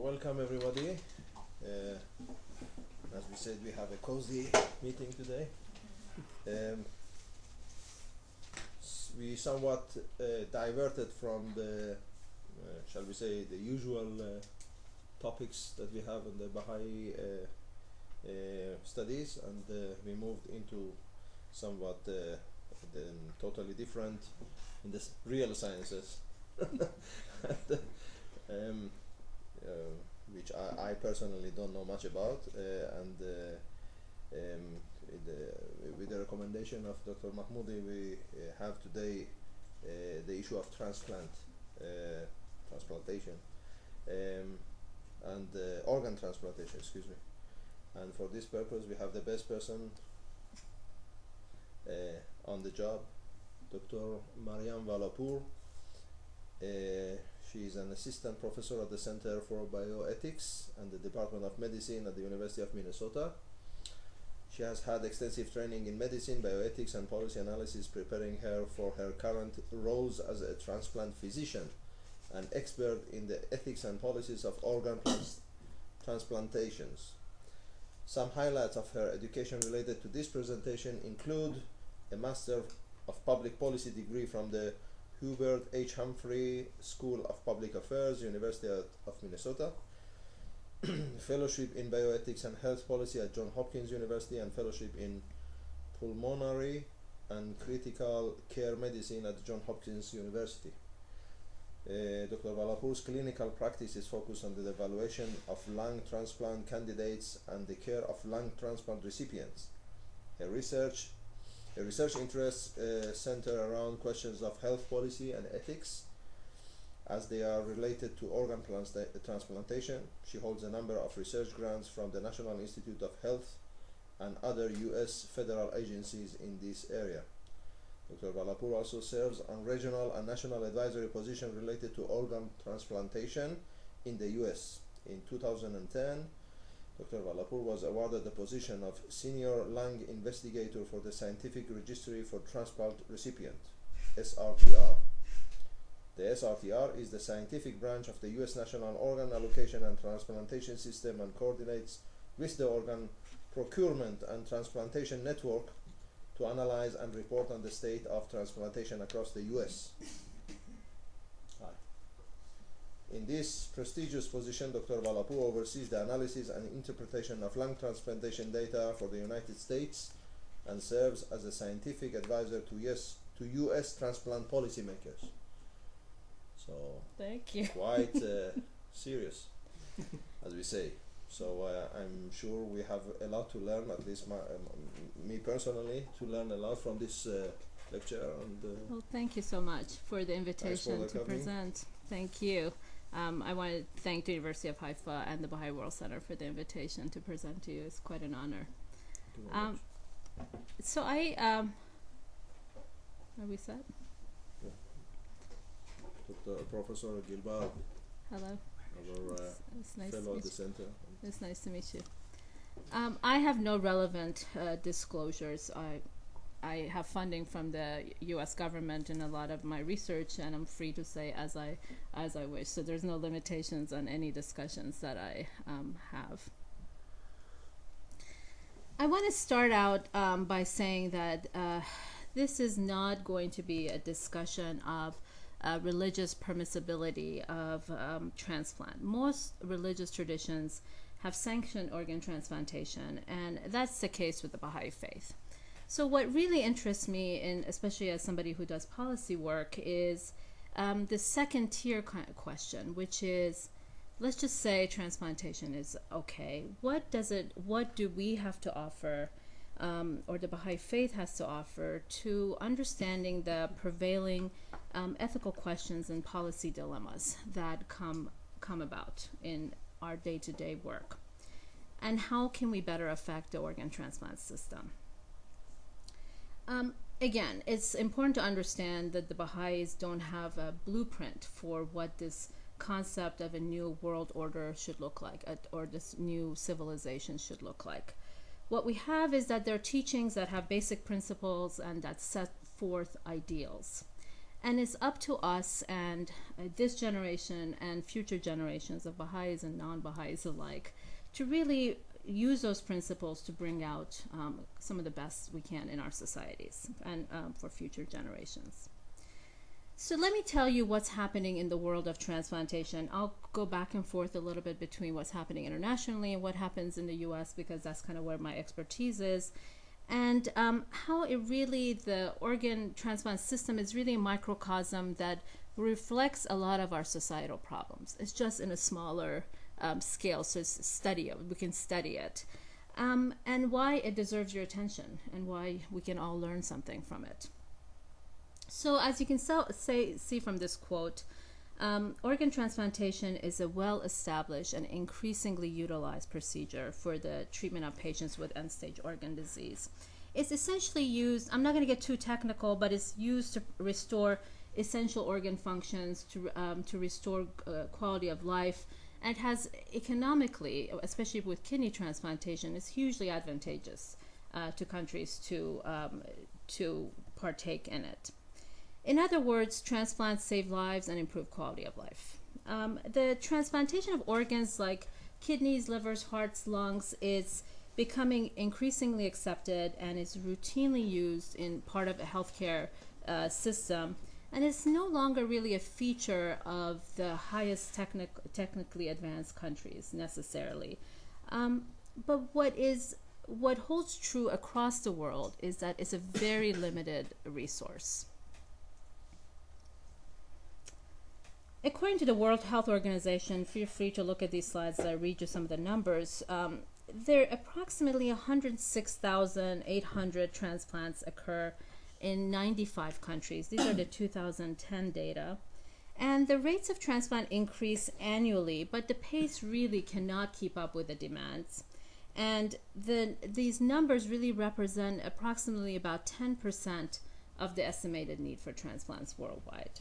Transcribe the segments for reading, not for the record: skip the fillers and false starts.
Welcome everybody. As we said, we have a cozy meeting today. We somewhat diverted from the, shall we say, the usual topics that we have in the Baha'i studies, and we moved into somewhat totally different in the real sciences. Which I personally don't know much about, with the recommendation of Dr. Mahmoudi, we have today the issue of transplantation, and organ transplantation, excuse me. And for this purpose, we have the best person on the job, Dr. Maryam Valapour. She is an assistant professor at the Center for Bioethics and the Department of Medicine at the University of Minnesota. She has had extensive training in medicine, bioethics, and policy analysis, preparing her for her current roles as a transplant physician, an expert in the ethics and policies of organ transplantations. Some highlights of her education related to this presentation include a Master of Public Policy degree from the Hubert H. Humphrey School of Public Affairs, University of Minnesota, fellowship in bioethics and health policy at Johns Hopkins University, and fellowship in pulmonary and critical care medicine at Johns Hopkins University. Dr. Valapour's clinical practice is focused on the evaluation of lung transplant candidates and the care of lung transplant recipients. Her research interests center around questions of health policy and ethics as they are related to organ transplantation. She holds a number of research grants from the National Institute of Health and other U.S. federal agencies in this area. Dr. Valapour also serves on regional and national advisory positions related to organ transplantation in the U.S. In 2010, Dr. Valapour was awarded the position of Senior Lung Investigator for the Scientific Registry for Transplant Recipient, SRTR. The SRTR is the scientific branch of the U.S. National Organ Allocation and Transplantation System and coordinates with the Organ Procurement and Transplantation Network to analyze and report on the state of transplantation across the U.S. In this prestigious position, Dr. Valapour oversees the analysis and interpretation of lung transplantation data for the United States and serves as a scientific advisor to U.S. transplant policymakers. So, thank you. Quite serious, as we say. So I'm sure we have a lot to learn, at least me personally, to learn a lot from this lecture. And well, thank you so much for the invitation to present. Thank you. I want to thank the University of Haifa and the Baha'i World Center for the invitation to present to you. It's quite an honor. So are we set? Yeah. Dr. Professor Gilbert. Hello. Our it's nice fellow at the center. It's nice to meet you. I have no relevant disclosures. I have funding from the U.S. government in a lot of my research, and I'm free to say as I wish. So there's no limitations on any discussions that I have. I want to start out by saying that this is not going to be a discussion of religious permissibility of transplant. Most religious traditions have sanctioned organ transplantation, and that's the case with the Baha'i faith. So what really interests me, especially as somebody who does policy work, is the second tier kind of question, which is, let's just say transplantation is okay. What do we have to offer, or the Baha'i faith has to offer, to understanding the prevailing ethical questions and policy dilemmas that come about in our day-to-day work? And how can we better affect the organ transplant system? Again, it's important to understand that the Baha'is don't have a blueprint for what this concept of a new world order should look like, or this new civilization should look like. What we have is that there are teachings that have basic principles and that set forth ideals. And it's up to us and this generation and future generations of Baha'is and non-Baha'is alike to really use those principles to bring out some of the best we can in our societies and for future generations. So let me tell you what's happening in the world of transplantation. I'll go back and forth a little bit between what's happening internationally and what happens in the US, because that's kind of where my expertise is. And how it really, the organ transplant system is really a microcosm that reflects a lot of our societal problems. It's just in a smaller scale, so we can study it. And why it deserves your attention and why we can all learn something from it. So as you can see from this quote, organ transplantation is a well-established and increasingly utilized procedure for the treatment of patients with end-stage organ disease. It's essentially used, I'm not going to get too technical, but it's used to restore essential organ functions, to restore quality of life, and it has economically, especially with kidney transplantation, it's hugely advantageous to countries to partake in it. In other words, transplants save lives and improve quality of life. The transplantation of organs like kidneys, livers, hearts, lungs is becoming increasingly accepted and is routinely used in part of a healthcare system. And it's no longer really a feature of the highest technically advanced countries necessarily. But what holds true across the world is that it's a very limited resource. According to the World Health Organization, feel free to look at these slides as I read you some of the numbers. There are approximately 106,800 transplants occur in 95 countries. These are the 2010 data. And the rates of transplant increase annually, but the pace really cannot keep up with the demands. And these numbers really represent approximately about 10% of the estimated need for transplants worldwide.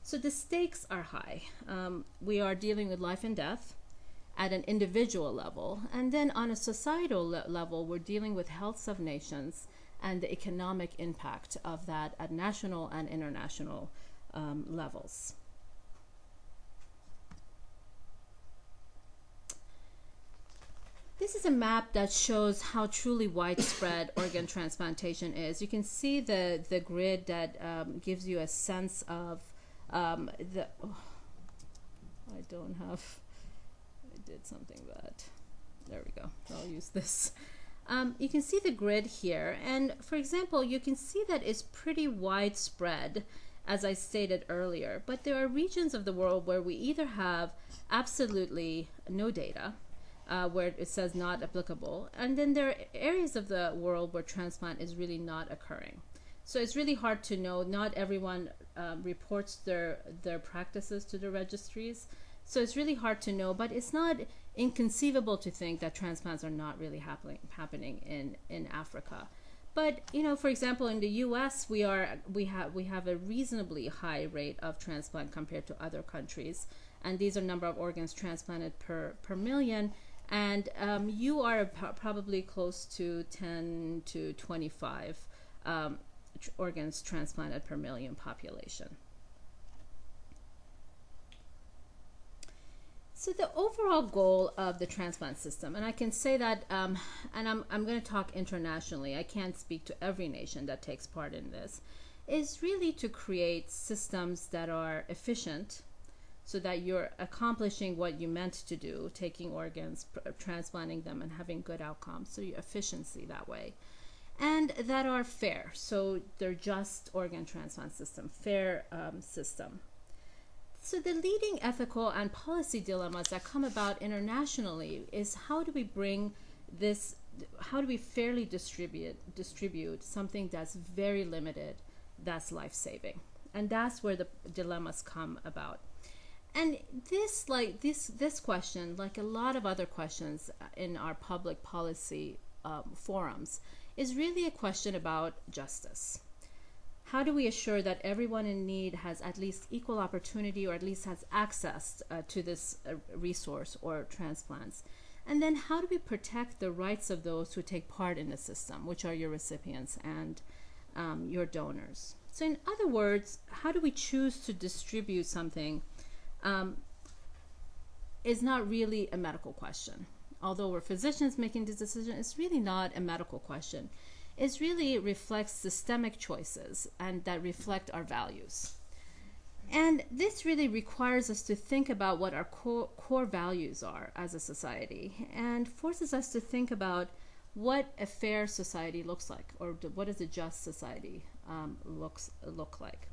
So the stakes are high. We are dealing with life and death at an individual level, and then on a societal level, we're dealing with health of nations and the economic impact of that at national and international levels. This is a map that shows how truly widespread organ transplantation is. You can see the grid that gives you a sense of I did something bad. There we go. I'll use this. You can see the grid here, and for example, you can see that it's pretty widespread, as I stated earlier, but there are regions of the world where we either have absolutely no data, where it says not applicable, and then there are areas of the world where transplant is really not occurring. So it's really hard to know. Not everyone reports their practices to the registries. So it's really hard to know, but it's not inconceivable to think that transplants are not really happening in Africa. But for example, in the U.S., we have a reasonably high rate of transplant compared to other countries, and these are number of organs transplanted per million. And you are probably close to 10 to 25 organs transplanted per million population. So the overall goal of the transplant system, and I can say that, and I'm going to talk internationally, I can't speak to every nation that takes part in this, is really to create systems that are efficient so that you're accomplishing what you meant to do, taking organs, transplanting them, and having good outcomes, so your efficiency that way. And that are fair, so they're just organ transplant system, fair system. So the leading ethical and policy dilemmas that come about internationally is how do we bring this, how do we fairly distribute something that's very limited, that's life-saving? And that's where the dilemmas come about. And this question, like a lot of other questions in our public policy forums, is really a question about justice. How do we assure that everyone in need has at least equal opportunity, or at least has access to this resource or transplants? And then how do we protect the rights of those who take part in the system, which are your recipients and your donors? So in other words, how do we choose to distribute something is not really a medical question. Although we're physicians making this decision, it's really not a medical question. It really reflects systemic choices and that reflect our values. And this really requires us to think about what our core values are as a society, and forces us to think about what a fair society looks like, or what does a just society look like.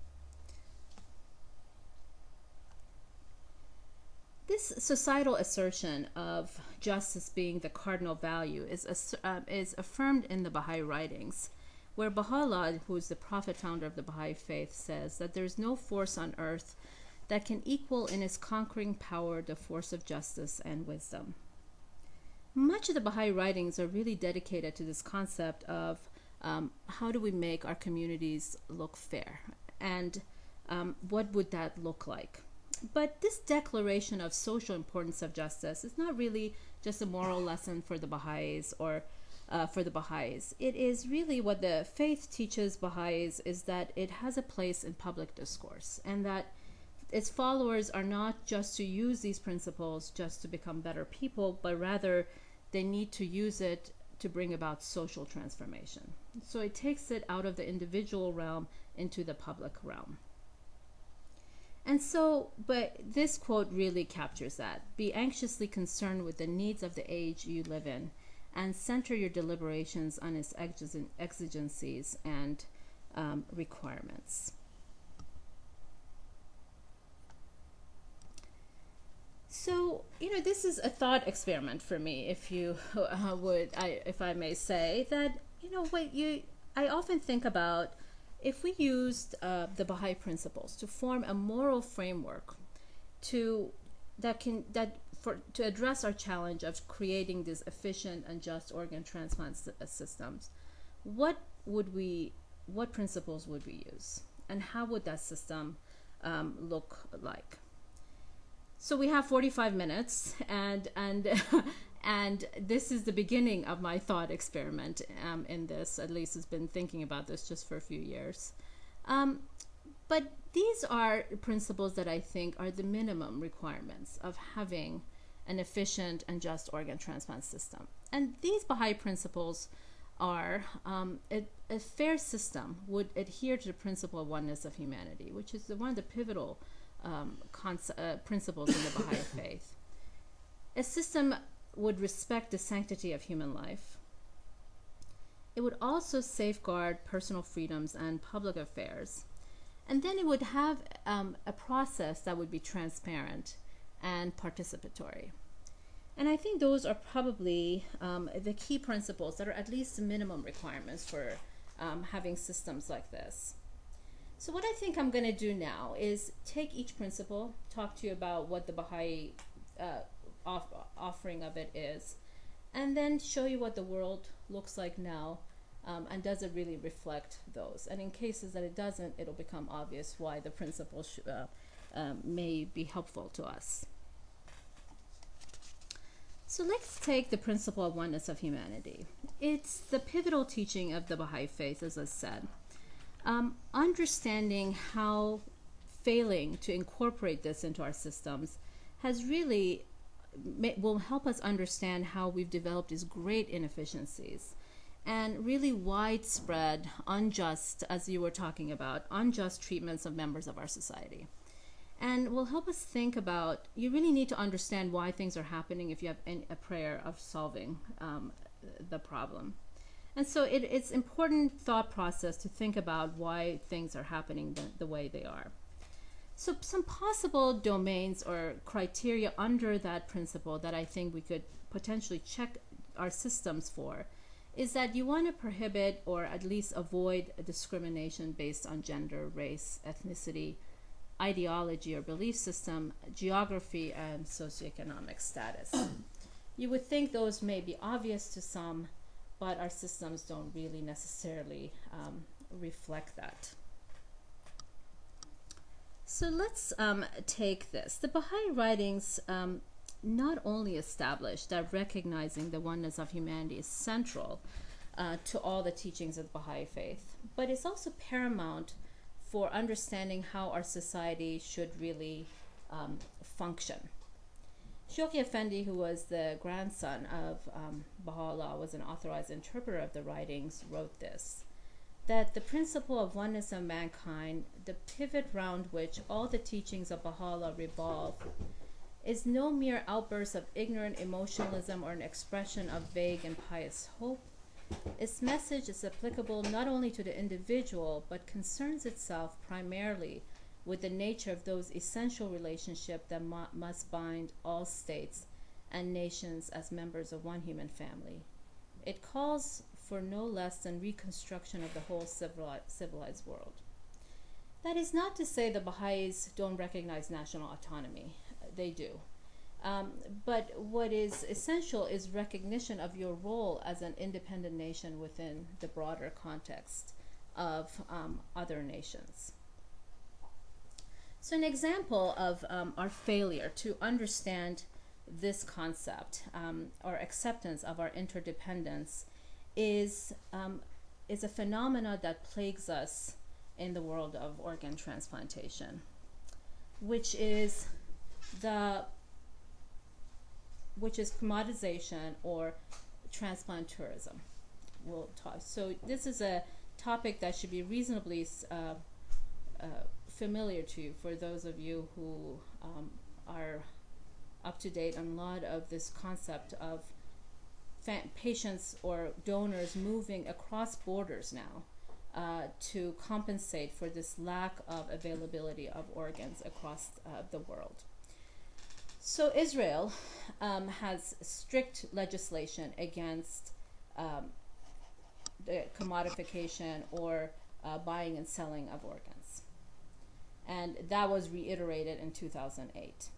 This societal assertion of justice being the cardinal value is affirmed in the Baha'i writings, where Baha'u'llah, who is the prophet founder of the Baha'i faith, says that there is no force on earth that can equal in its conquering power the force of justice and wisdom. Much of the Baha'i writings are really dedicated to this concept of how do we make our communities look fair, and what would that look like. But this declaration of social importance of justice is not really just a moral lesson for the Baha'is or for the Baha'is. It is really what the faith teaches Baha'is, is that it has a place in public discourse, and that its followers are not just to use these principles just to become better people, but rather they need to use it to bring about social transformation. So it takes it out of the individual realm into the public realm. And so, but this quote really captures that. Be anxiously concerned with the needs of the age you live in, and center your deliberations on its exigencies and requirements. So, this is a thought experiment for me, if you if I may say, that, I often think about, if we used the Baha'i principles to form a moral framework to address our challenge of creating these efficient and just organ transplant systems, what principles would we use, and how would that system look like? So we have 45 minutes, and and this is the beginning of my thought experiment in this. At least, it's been thinking about this just for a few years. But these are principles that I think are the minimum requirements of having an efficient and just organ transplant system. And these Baha'i principles are a fair system would adhere to the principle of oneness of humanity, which is one of the pivotal principles in the Baha'i faith. A system would respect the sanctity of human life. It would also safeguard personal freedoms and public affairs. And then it would have a process that would be transparent and participatory. And I think those are probably the key principles that are at least the minimum requirements for having systems like this. So what I think I'm going to do now is take each principle, talk to you about what the Baha'i offering of it is, and then show you what the world looks like now, and does it really reflect those. And in cases that it doesn't, it'll become obvious why the principle may be helpful to us. So let's take the principle of oneness of humanity. It's the pivotal teaching of the Baha'i faith, as I said. Understanding how failing to incorporate this into our systems has really will help us understand how we've developed these great inefficiencies and really widespread unjust, as you were talking about, unjust treatments of members of our society. And will help us think about, you really need to understand why things are happening if you have a prayer of solving the problem. And so it's important thought process to think about why things are happening the way they are. So some possible domains or criteria under that principle that I think we could potentially check our systems for is that you want to prohibit or at least avoid discrimination based on gender, race, ethnicity, ideology or belief system, geography, and socioeconomic status. You would think those may be obvious to some, but our systems don't really necessarily reflect that. So let's take this. The Baha'i writings not only establish that recognizing the oneness of humanity is central to all the teachings of the Baha'i faith, but it's also paramount for understanding how our society should really function. Shoghi Effendi, who was the grandson of Baha'u'llah, was an authorized interpreter of the writings, wrote this, that the principle of oneness of mankind, the pivot round which all the teachings of Baha'u'llah revolve, is no mere outburst of ignorant emotionalism or an expression of vague and pious hope. Its message is applicable not only to the individual, but concerns itself primarily with the nature of those essential relationships that must bind all states and nations as members of one human family. It calls for no less than reconstruction of the whole civilized world. That is not to say the Baha'is don't recognize national autonomy. They do. But what is essential is recognition of your role as an independent nation within the broader context of other nations. So an example of our failure to understand this concept or acceptance of our interdependence is a phenomena that plagues us in the world of organ transplantation, which is commodization or transplant tourism. We'll talk. So this is a topic that should be reasonably familiar to you for those of you who are up to date on a lot of this concept of patients or donors moving across borders now to compensate for this lack of availability of organs across the world. So Israel has strict legislation against the commodification or buying and selling of organs. And that was reiterated in 2008.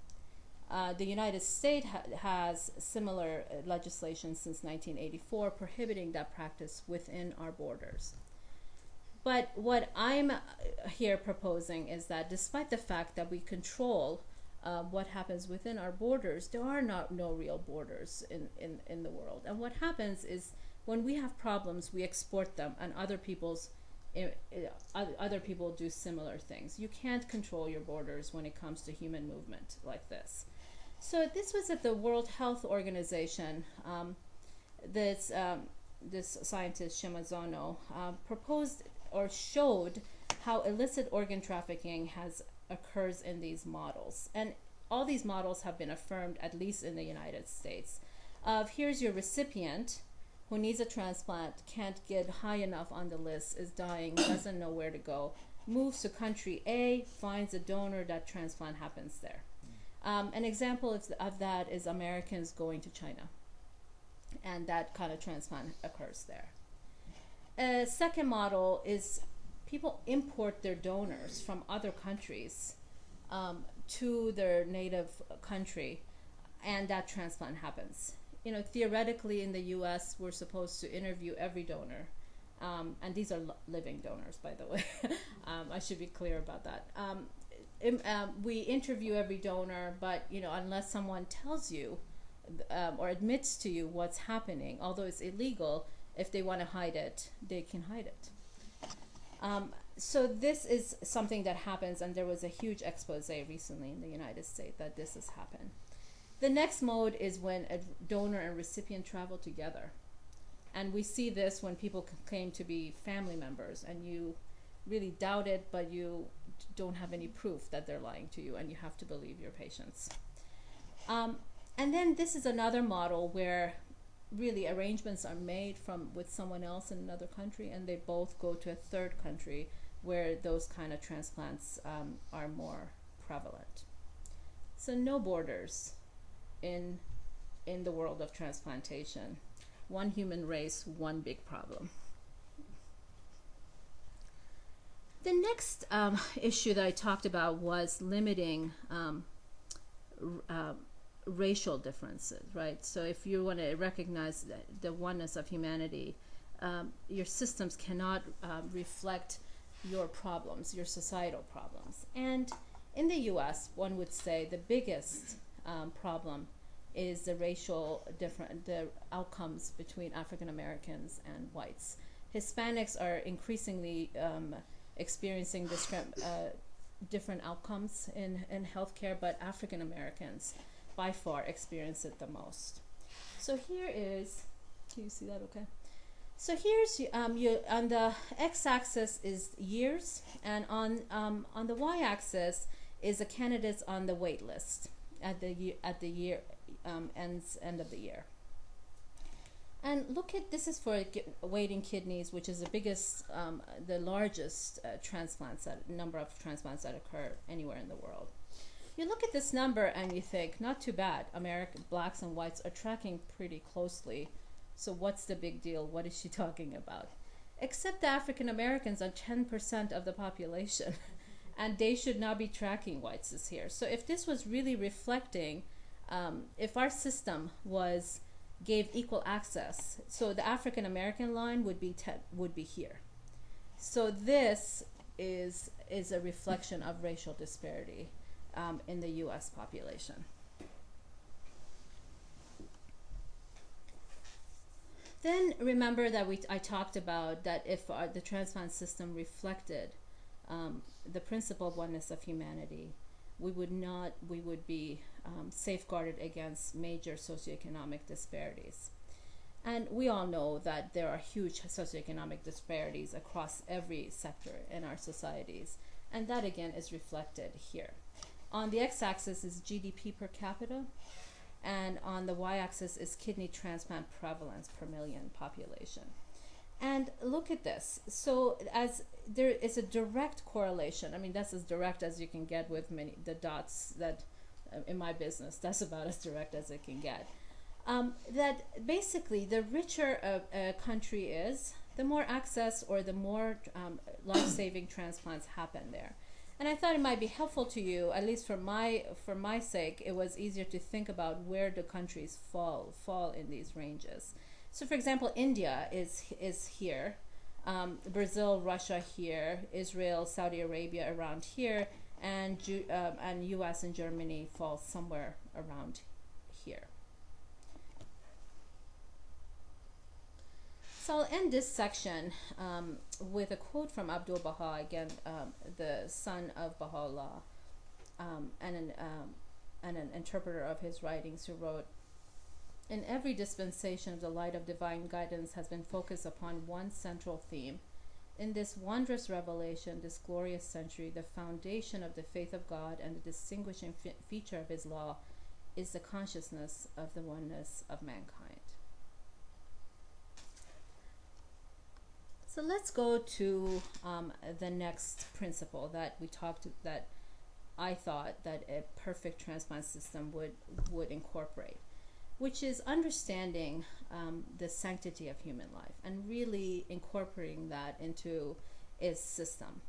The United States has similar legislation since 1984 prohibiting that practice within our borders. But what I'm here proposing is that despite the fact that we control what happens within our borders, there are no real borders in the world. And what happens is when we have problems, we export them, and other people do similar things. You can't control your borders when it comes to human movement like this. So this was at the World Health Organization. This scientist, Shemazono, proposed or showed how illicit organ trafficking occurs in these models. And all these models have been affirmed, at least in the United States. Here's your recipient who needs a transplant, can't get high enough on the list, is dying, doesn't know where to go, moves to country A, finds a donor, that transplant happens there. An example of that is Americans going to China, and that kind of transplant occurs there. A second model is people import their donors from other countries to their native country, and that transplant happens. You know, theoretically in the U.S., we're supposed to interview every donor, and these are living donors, by the way. I should be clear about that. We interview every donor, but unless someone tells you or admits to you what's happening, although it's illegal, if they want to hide it, they can hide it. So this is something that happens, and there was a huge expose recently in the United States that this has happened. The next mode is when a donor and recipient travel together. And we see this when people claim to be family members, and you really doubt it, but you don't have any proof that they're lying to you, and you have to believe your patients. And then this is another model where really arrangements are made with someone else in another country, and they both go to a third country where those kind of transplants are more prevalent. So no borders in the world of transplantation. One human race, one big problem. The next issue that I talked about was limiting racial differences, right? So if you want to recognize the oneness of humanity, your systems cannot reflect your problems, your societal problems. And in the US, one would say the biggest problem is the outcomes between African Americans and whites. Hispanics are increasingly experiencing different outcomes in healthcare, but African Americans by far experience it the most. So here is, can you see that okay? So here's you on the x-axis is years, and on the y-axis is the candidates on the wait list at the year end of the year. And look at, this is for waiting kidneys, which is the biggest, the largest number of transplants that occur anywhere in the world. You look at this number and you think, not too bad. American blacks and whites are tracking pretty closely. So what's the big deal? What is she talking about? Except the African Americans are 10% of the population, and they should not be tracking whites this here. So if this was really reflecting, if our system gave equal access, so the African American line would be here. So this is a reflection of racial disparity in the U.S. population. Then remember that I talked about that if the transplant system reflected the principle of oneness of humanity, we would be safeguarded against major socioeconomic disparities. And we all know that there are huge socioeconomic disparities across every sector in our societies, and that again is reflected here. On the x-axis is GDP per capita, and on the y-axis is kidney transplant prevalence per million population. And look at this. So as there is a direct correlation, I mean that's as direct as you can get with the dots that in my business, that's about as direct as it can get. That basically the richer a country is, the more access or the more life-saving transplants happen there. And I thought it might be helpful to you, at least for my sake, it was easier to think about where the countries fall in these ranges. So for example, India is here, Brazil, Russia here, Israel, Saudi Arabia around here, and US and Germany fall somewhere around here. So I'll end this section with a quote from Abdul Baha, again, the son of Baha'u'llah, and an interpreter of his writings, who wrote, "In every dispensation, the light of divine guidance has been focused upon one central theme. In this wondrous revelation, this glorious century, the foundation of the faith of God and the distinguishing feature of his law is the consciousness of the oneness of mankind." So let's go to the next principle that that I thought that a perfect transplant system would incorporate, which is understanding the sanctity of human life and really incorporating that into its system.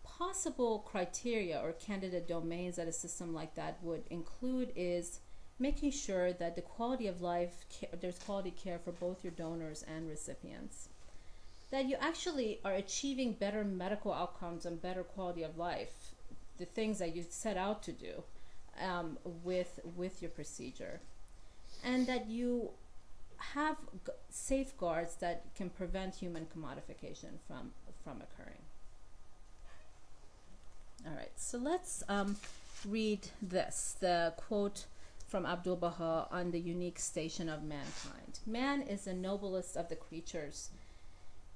Possible criteria or candidate domains that a system like that would include is making sure that the quality of life, there's quality care for both your donors and recipients, that you actually are achieving better medical outcomes and better quality of life, the things that you set out to do with your procedure, and that you have safeguards that can prevent human commodification from occurring. All right, so let's read this, the quote from Abdul Baha on the unique station of mankind. "Man is the noblest of the creatures.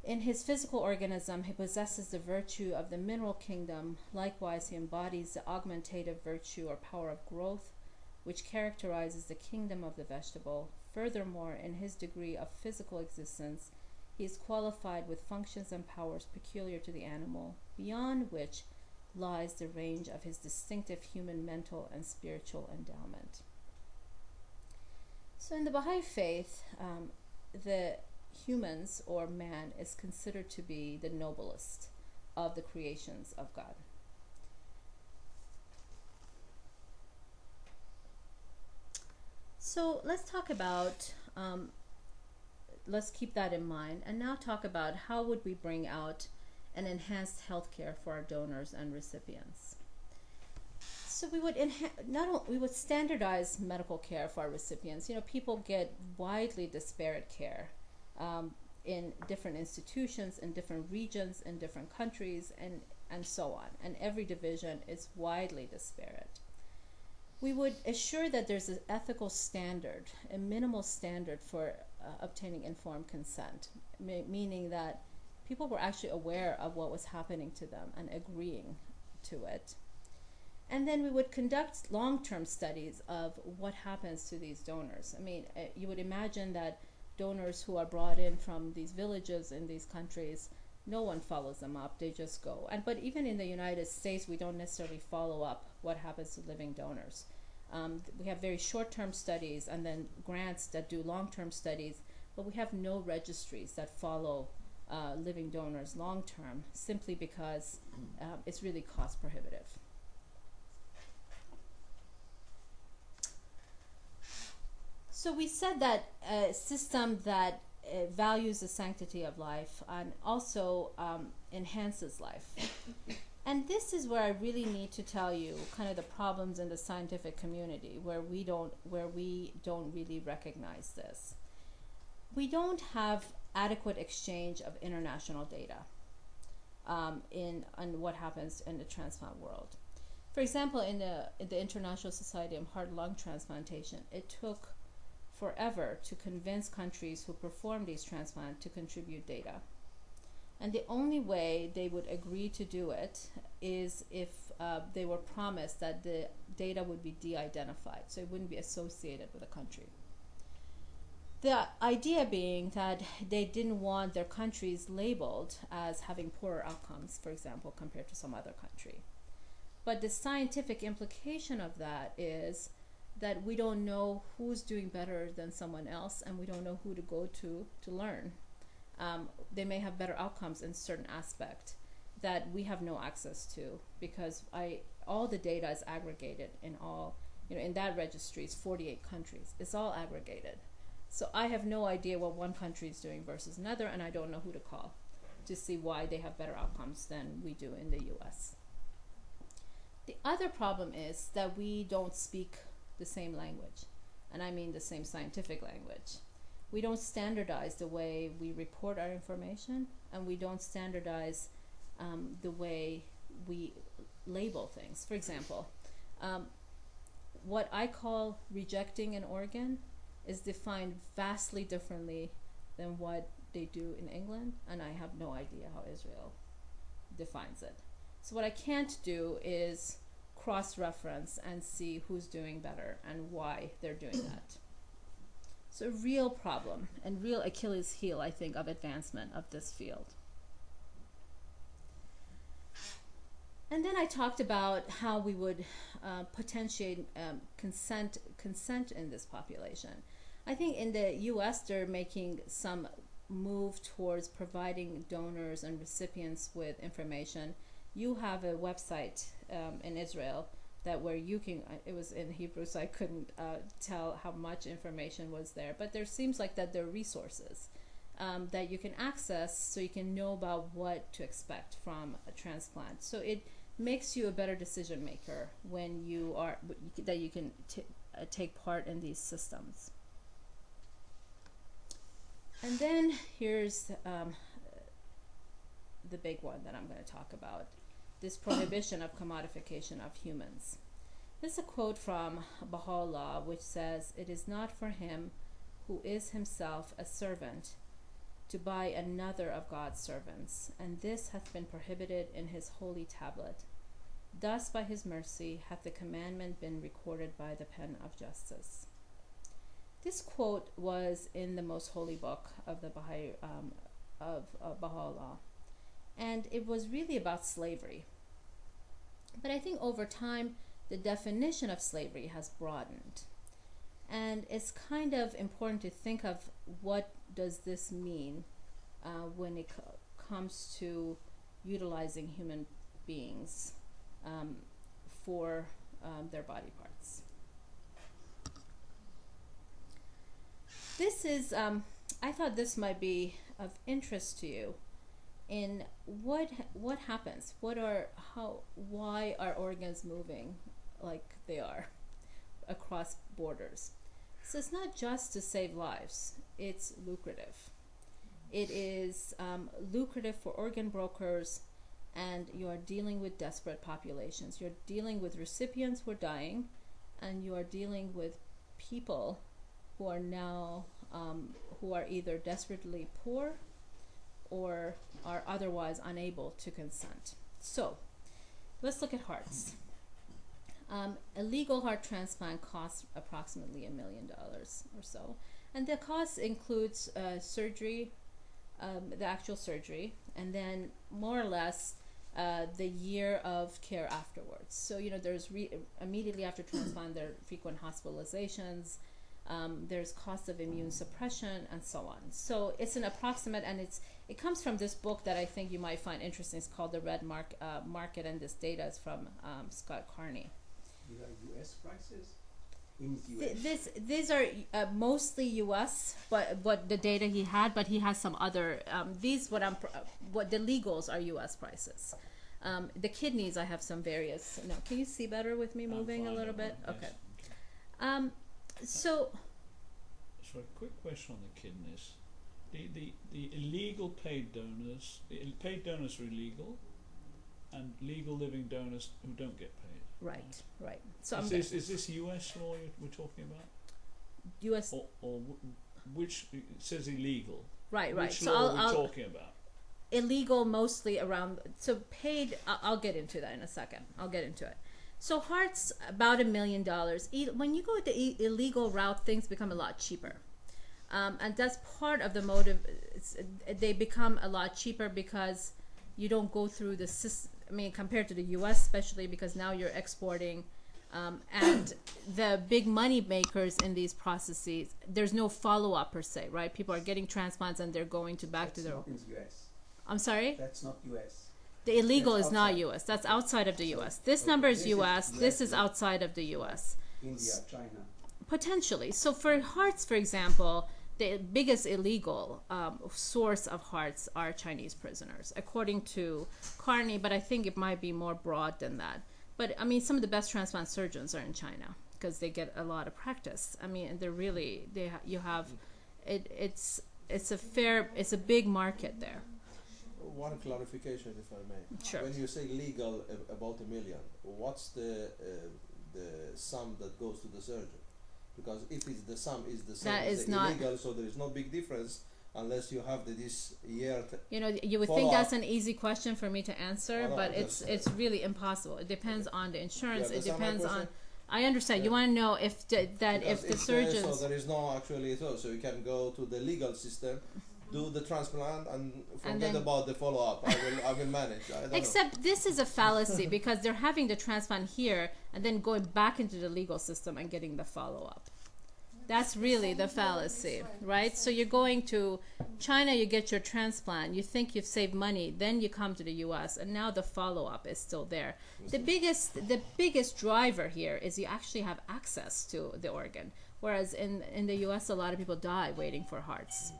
In his physical organism, he possesses the virtue of the mineral kingdom. Likewise, he embodies the augmentative virtue or power of growth, which characterizes the kingdom of the vegetable. Furthermore, in his degree of physical existence, he is qualified with functions and powers peculiar to the animal, beyond which lies the range of his distinctive human mental and spiritual endowment." So in the Baha'i faith, the humans, or man, is considered to be the noblest of the creations of God. So let's talk about, let's keep that in mind, and now talk about how would we bring out an enhanced healthcare for our donors and recipients. So we would standardize medical care for our recipients. You know, people get widely disparate care. in different institutions, in different regions, in different countries, and so on. And every division is widely disparate. We would assure that there's an ethical standard, a minimal standard for obtaining informed consent, meaning that people were actually aware of what was happening to them and agreeing to it. And then we would conduct long-term studies of what happens to these donors. I mean, you would imagine that donors who are brought in from these villages in these countries, no one follows them up, they just go. But even in the United States, we don't necessarily follow up what happens to living donors. We have very short-term studies and then grants that do long-term studies, but we have no registries that follow living donors long-term, simply because it's really cost prohibitive. So we said that a system that values the sanctity of life and also enhances life. And this is where I really need to tell you kind of the problems in the scientific community where we don't really recognize this. We don't have adequate exchange of international data on what happens in the transplant world. For example, in the International Society of Heart Lung Transplantation, it took forever to convince countries who perform these transplants to contribute data. And the only way they would agree to do it is if they were promised that the data would be de-identified, so it wouldn't be associated with a country. The idea being that they didn't want their countries labeled as having poorer outcomes, for example, compared to some other country. But the scientific implication of that is that we don't know who's doing better than someone else, and we don't know who to go to learn. They may have better outcomes in certain aspect that we have no access to, because all the data is aggregated in all, in that registry is 48 countries. It's all aggregated. So I have no idea what one country is doing versus another, and I don't know who to call to see why they have better outcomes than we do in the US. The other problem is that we don't speak the same language, and I mean the same scientific language. We don't standardize the way we report our information, and we don't standardize the way we label things. For example, what I call rejecting an organ is defined vastly differently than what they do in England, and I have no idea how Israel defines it. So what I can't do is cross-reference and see who's doing better and why they're doing that. So a real problem and real Achilles heel, I think, of advancement of this field. And then I talked about how we would potentiate consent in this population. I think in the US they're making some move towards providing donors and recipients with information. You have a website in Israel where you can, it was in Hebrew, so I couldn't tell how much information was there, but there seems like that there are resources that you can access so you can know about what to expect from a transplant. So it makes you a better decision maker when you are, that you can take part in these systems. And then here's the big one that I'm going to talk about, this prohibition of commodification of humans. This is a quote from Baha'u'llah, which says, "It is not for him who is himself a servant to buy another of God's servants, and this hath been prohibited in his holy tablet. Thus by his mercy hath the commandment been recorded by the pen of justice." This quote was in the most holy book of the Bahá'í, of Baha'u'llah, and it was really about slavery. But I think over time the definition of slavery has broadened, and it's kind of important to think of what does this mean when it comes to utilizing human beings for their body parts. This is, I thought this might be of interest to you in what happens, why are organs moving like they are across borders. So it's not just to save lives, it's lucrative. It is lucrative for organ brokers, and you are dealing with desperate populations. You're dealing with recipients who are dying, and you are dealing with people who are now who are either desperately poor or are otherwise unable to consent. So let's look at hearts. A legal heart transplant costs approximately $1 million or so, and the cost includes surgery, the actual surgery, and then more or less the year of care afterwards. So there's immediately after transplant there are frequent hospitalizations, there's cost of immune suppression, and so on. So it's an approximate, and it comes from this book that I think you might find interesting. It's called The Red Market, and this data is from Scott Carney. These are U.S. prices? In US? These are mostly U.S., but what the data he had, but he has some other. What the legals are U.S. prices. The kidneys, I have some various. No, can you see better with me moving a little bit? Yes. Okay. So a quick question on the kidneys. The illegal paid donors, the paid donors are illegal, and legal living donors who don't get paid. Right. So is this U.S. law we're talking about? U.S. Or which it says illegal? Right. Which So law are I'll we talking about? Illegal mostly around. So paid. I'll get into that in a second. I'll get into it. So hearts about $1 million. When you go the illegal route, things become a lot cheaper, and that's part of the motive. They become a lot cheaper because you don't go through the system. I mean, compared to the U.S., especially because now you're exporting, and the big money makers in these processes, there's no follow-up per se, right? People are getting transplants and they're going back to their. That's not in US. I'm sorry? That's not US. The illegal That's is not outside. U.S. That's outside of the U.S. This Okay, number is this is U.S. This US. is outside of the U.S. India, China. Potentially. So for hearts, for example, the biggest illegal source of hearts are Chinese prisoners, according to Carney, but I think it might be more broad than that. But I mean, some of the best transplant surgeons are in China because they get a lot of practice. I mean, they're really it's a big market there. One clarification, if I may. Sure. When you say legal about $1 million, what's the sum that goes to the surgeon? Because if it's the sum is the same That as is the not- illegal, so there is no big difference unless you have this year. You would think Follow-up. that's an easy question for me to answer, No, but just- it's really impossible. It depends on the insurance. You It understand my depends on. question? I understand. Yeah. You want to know if if the surgeons. So there is no actually so you can go to the legal system, do the transplant, and forget then- about the follow-up. I will manage. I don't know. Except this is a fallacy because they're having the transplant here and then going back into the legal system and getting the follow-up. That's really the fallacy, right? So you're going to China, you get your transplant, you think you've saved money, then you come to the U.S. and now the follow-up is still there. The biggest driver here is you actually have access to the organ, whereas in the U.S. a lot of people die waiting for hearts.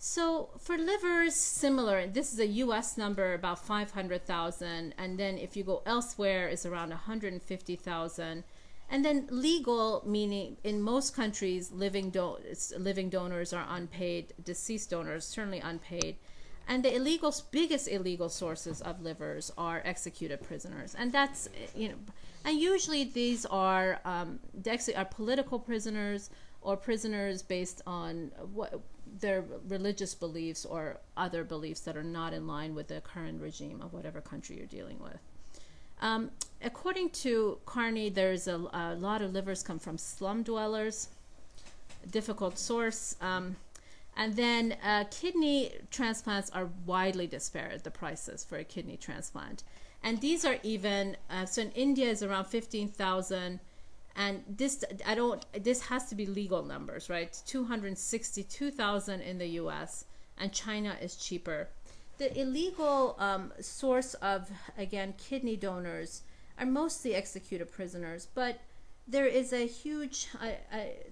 So for livers, similar. This is a U.S. number, about 500,000, and then if you go elsewhere, it's around 150,000. And then legal, meaning in most countries, living donors are unpaid, deceased donors certainly unpaid. And the biggest illegal sources of livers are executed prisoners. And that's, and usually these are political prisoners or prisoners based on their religious beliefs or other beliefs that are not in line with the current regime of whatever country you're dealing with. According to Carney, there's a lot of livers come from slum dwellers, difficult source. And then kidney transplants are widely disparate, the prices for a kidney transplant. And these are even, so in India is around 15,000. And this has to be legal numbers, right? 262,000 in the U.S. and China is cheaper. The illegal source of, again, kidney donors are mostly executed prisoners, but there is a huge,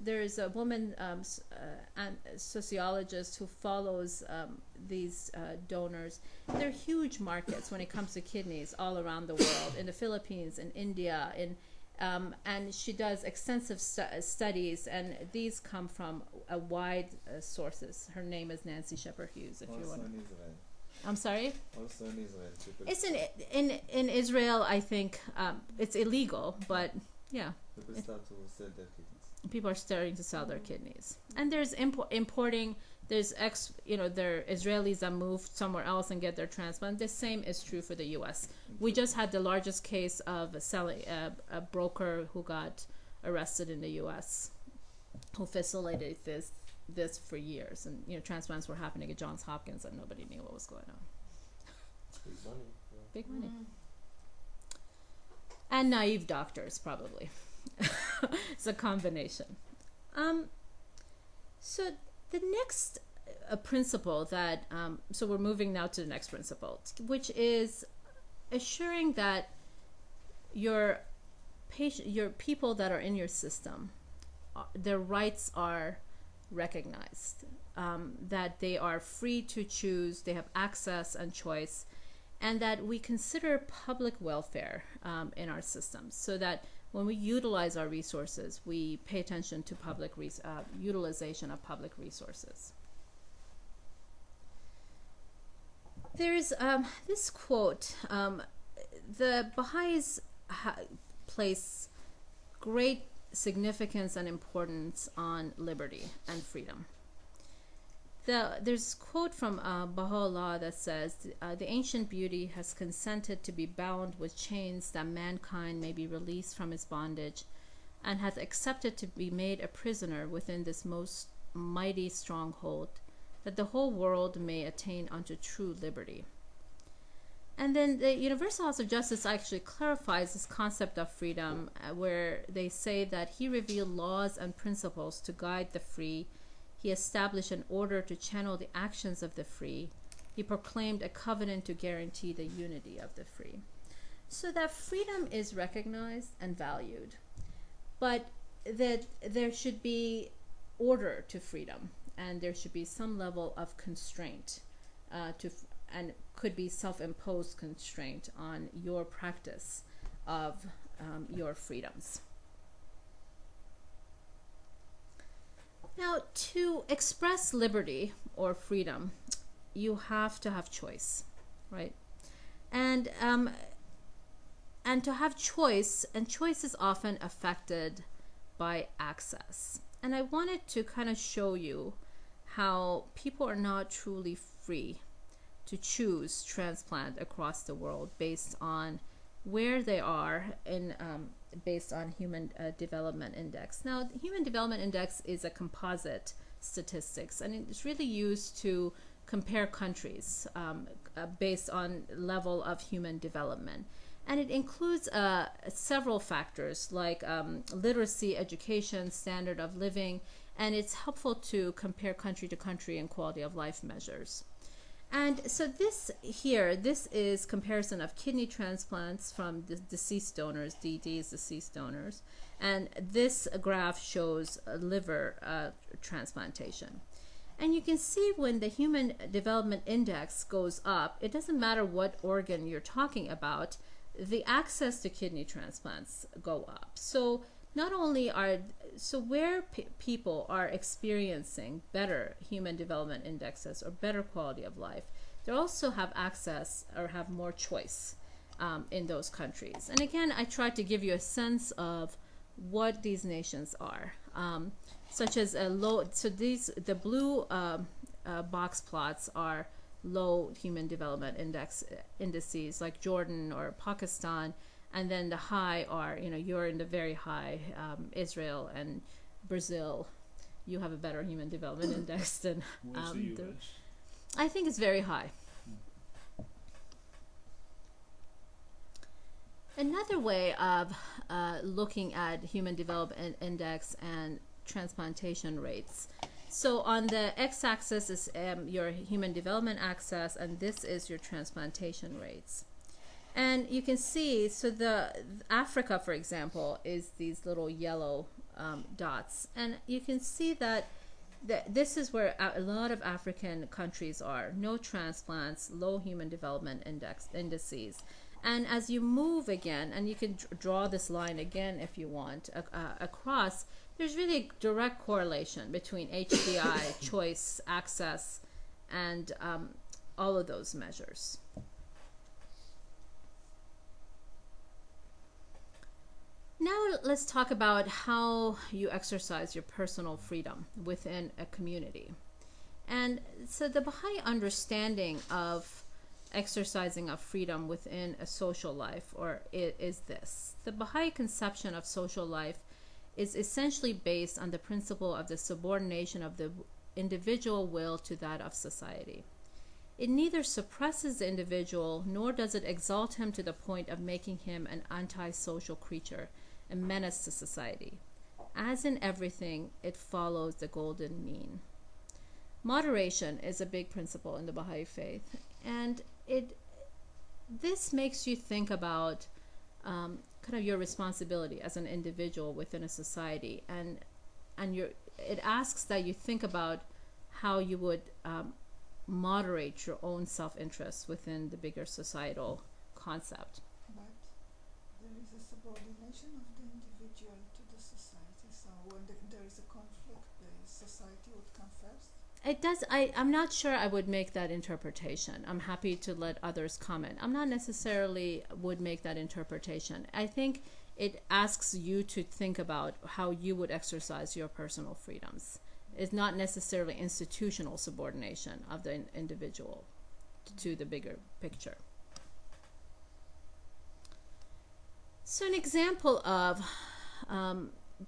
there is a woman sociologist who follows these donors. There are huge markets when it comes to kidneys all around the world, in the Philippines, in India, in And she does extensive studies, and these come from a wide sources. Her name is Nancy Shepherd Hughes. If you Also want, in Israel. I'm sorry. Also in Israel. People, It's in Israel. I think it's illegal, but yeah, people start to sell their kidneys. people are starting to sell their kidneys, and there's importing. There's there are Israelis that move somewhere else and get their transplant. The same is true for the U.S. We just had the largest case of selling a broker who got arrested in the U.S. who facilitated this for years, and transplants were happening at Johns Hopkins and nobody knew what was going on. Big money. Yeah. Big money. And naive doctors, probably. It's a combination. So the next principle that, so we're moving now to the next principle, which is assuring that your people that are in your system, their rights are recognized, that they are free to choose, they have access and choice, and that we consider public welfare in our systems, so that when we utilize our resources, we pay attention to public utilization of public resources. There's this quote, the Baha'is place great significance and importance on liberty and freedom. There's a quote from Baha'u'llah that says, the ancient beauty has consented to be bound with chains that mankind may be released from its bondage, and hath accepted to be made a prisoner within this most mighty stronghold, that the whole world may attain unto true liberty. And then the Universal House of Justice actually clarifies this concept of freedom, where they say that he revealed laws and principles to guide the free. He established an order to channel the actions of the free. He proclaimed a covenant to guarantee the unity of the free. So that freedom is recognized and valued, but that there should be order to freedom, and there should be some level of constraint and could be self-imposed constraint on your practice of your freedoms. Now, to express liberty or freedom, you have to have choice, right? And to have choice, and choice is often affected by access. And I wanted to kind of show you how people are not truly free to choose transplant across the world based on where they are in based on Human Development Index. Now, the Human Development Index is a composite statistics, and it's really used to compare countries based on level of human development. And it includes several factors like literacy, education, standard of living, and it's helpful to compare country to country and quality of life measures. And so this is comparison of kidney transplants from the deceased donors, DDs, deceased donors, and this graph shows liver transplantation. And you can see when the Human Development Index goes up, it doesn't matter what organ you're talking about, the access to kidney transplants go up. So not only where people are experiencing better human development indexes or better quality of life, they also have access or have more choice in those countries. And again, I tried to give you a sense of what these nations are, such as the blue box plots are low human development indices like Jordan or Pakistan, and then the high are, you're in the very high, Israel and Brazil. You have a better human development index than Where's the US? I think it's very high. Another way of looking at human development index and transplantation rates. So on the x-axis is your human development access, and this is your transplantation rates. And you can see, so the Africa, for example, is these little yellow dots. And you can see that this is where a lot of African countries are. No transplants, low human development indices. And as you move again, and you can draw this line again if you want, across, there's really a direct correlation between HDI, choice, access, and all of those measures. Now let's talk about how you exercise your personal freedom within a community. And so the Baha'i understanding of exercising of freedom within a social life is this. The Baha'i conception of social life is essentially based on the principle of the subordination of the individual will to that of society. It neither suppresses the individual nor does it exalt him to the point of making him an antisocial creature, a menace to society. As in everything, it follows the golden mean. Moderation is a big principle in the Baha'i faith, and this makes you think about kind of your responsibility as an individual within a society, and it asks that you think about how you would moderate your own self-interest within the bigger societal concept. But there is a subordination of the individual to the society, so when there is a conflict, the society would come first. It does. I'm not sure I would make that interpretation. I'm happy to let others comment. I'm not necessarily would make that interpretation. I think it asks you to think about how you would exercise your personal freedoms. It's not necessarily institutional subordination of the individual to the bigger picture. So an example of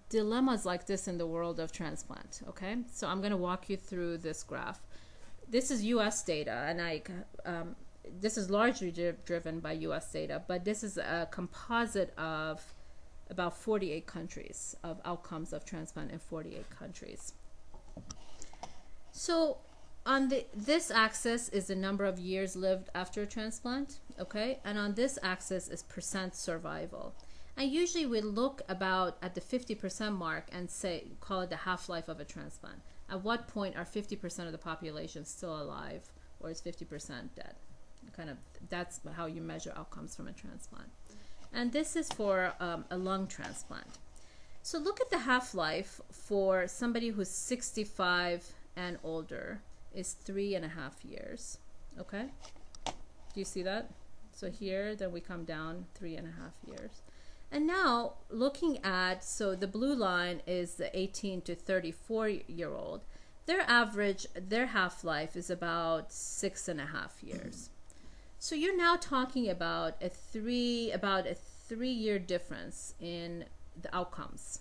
dilemmas like this in the world of transplant, okay? So I'm going to walk you through this graph. This is U.S. data, and this is largely driven by U.S. data, but this is a composite of about 48 countries, of outcomes of transplant in 48 countries. So on this axis is the number of years lived after a transplant, okay? And on this axis is percent survival. And usually we look about at the 50% mark and call it the half-life of a transplant. At what point are 50% of the population still alive, or is 50% dead? Kind of, that's how you measure outcomes from a transplant. And this is for a lung transplant. So look at the half-life for somebody who's 65 and older is 3.5 years, okay? Do you see that? So here, then we come down 3.5 years. And now looking at, so the blue line is the 18 to 34-year-old. Their average, their half-life is about 6.5 years. So you're now talking about a 3-year difference in the outcomes,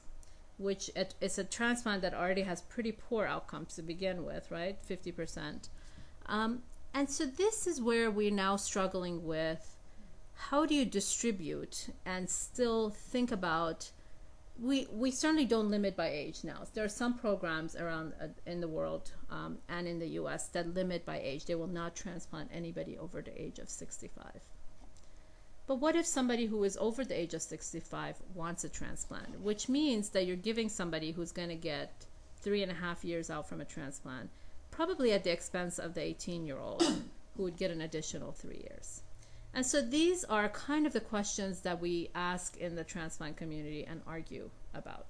which is a transplant that already has pretty poor outcomes to begin with, right? 50%. And so this is where we're now struggling with how do you distribute and still think about, we certainly don't limit by age now. There are some programs around in the world and in the US that limit by age. They will not transplant anybody over the age of 65. But what if somebody who is over the age of 65 wants a transplant, which means that you're giving somebody who's going to get 3.5 years out from a transplant, probably at the expense of the 18-year-old who would get an additional 3 years. And so these are kind of the questions that we ask in the transplant community and argue about.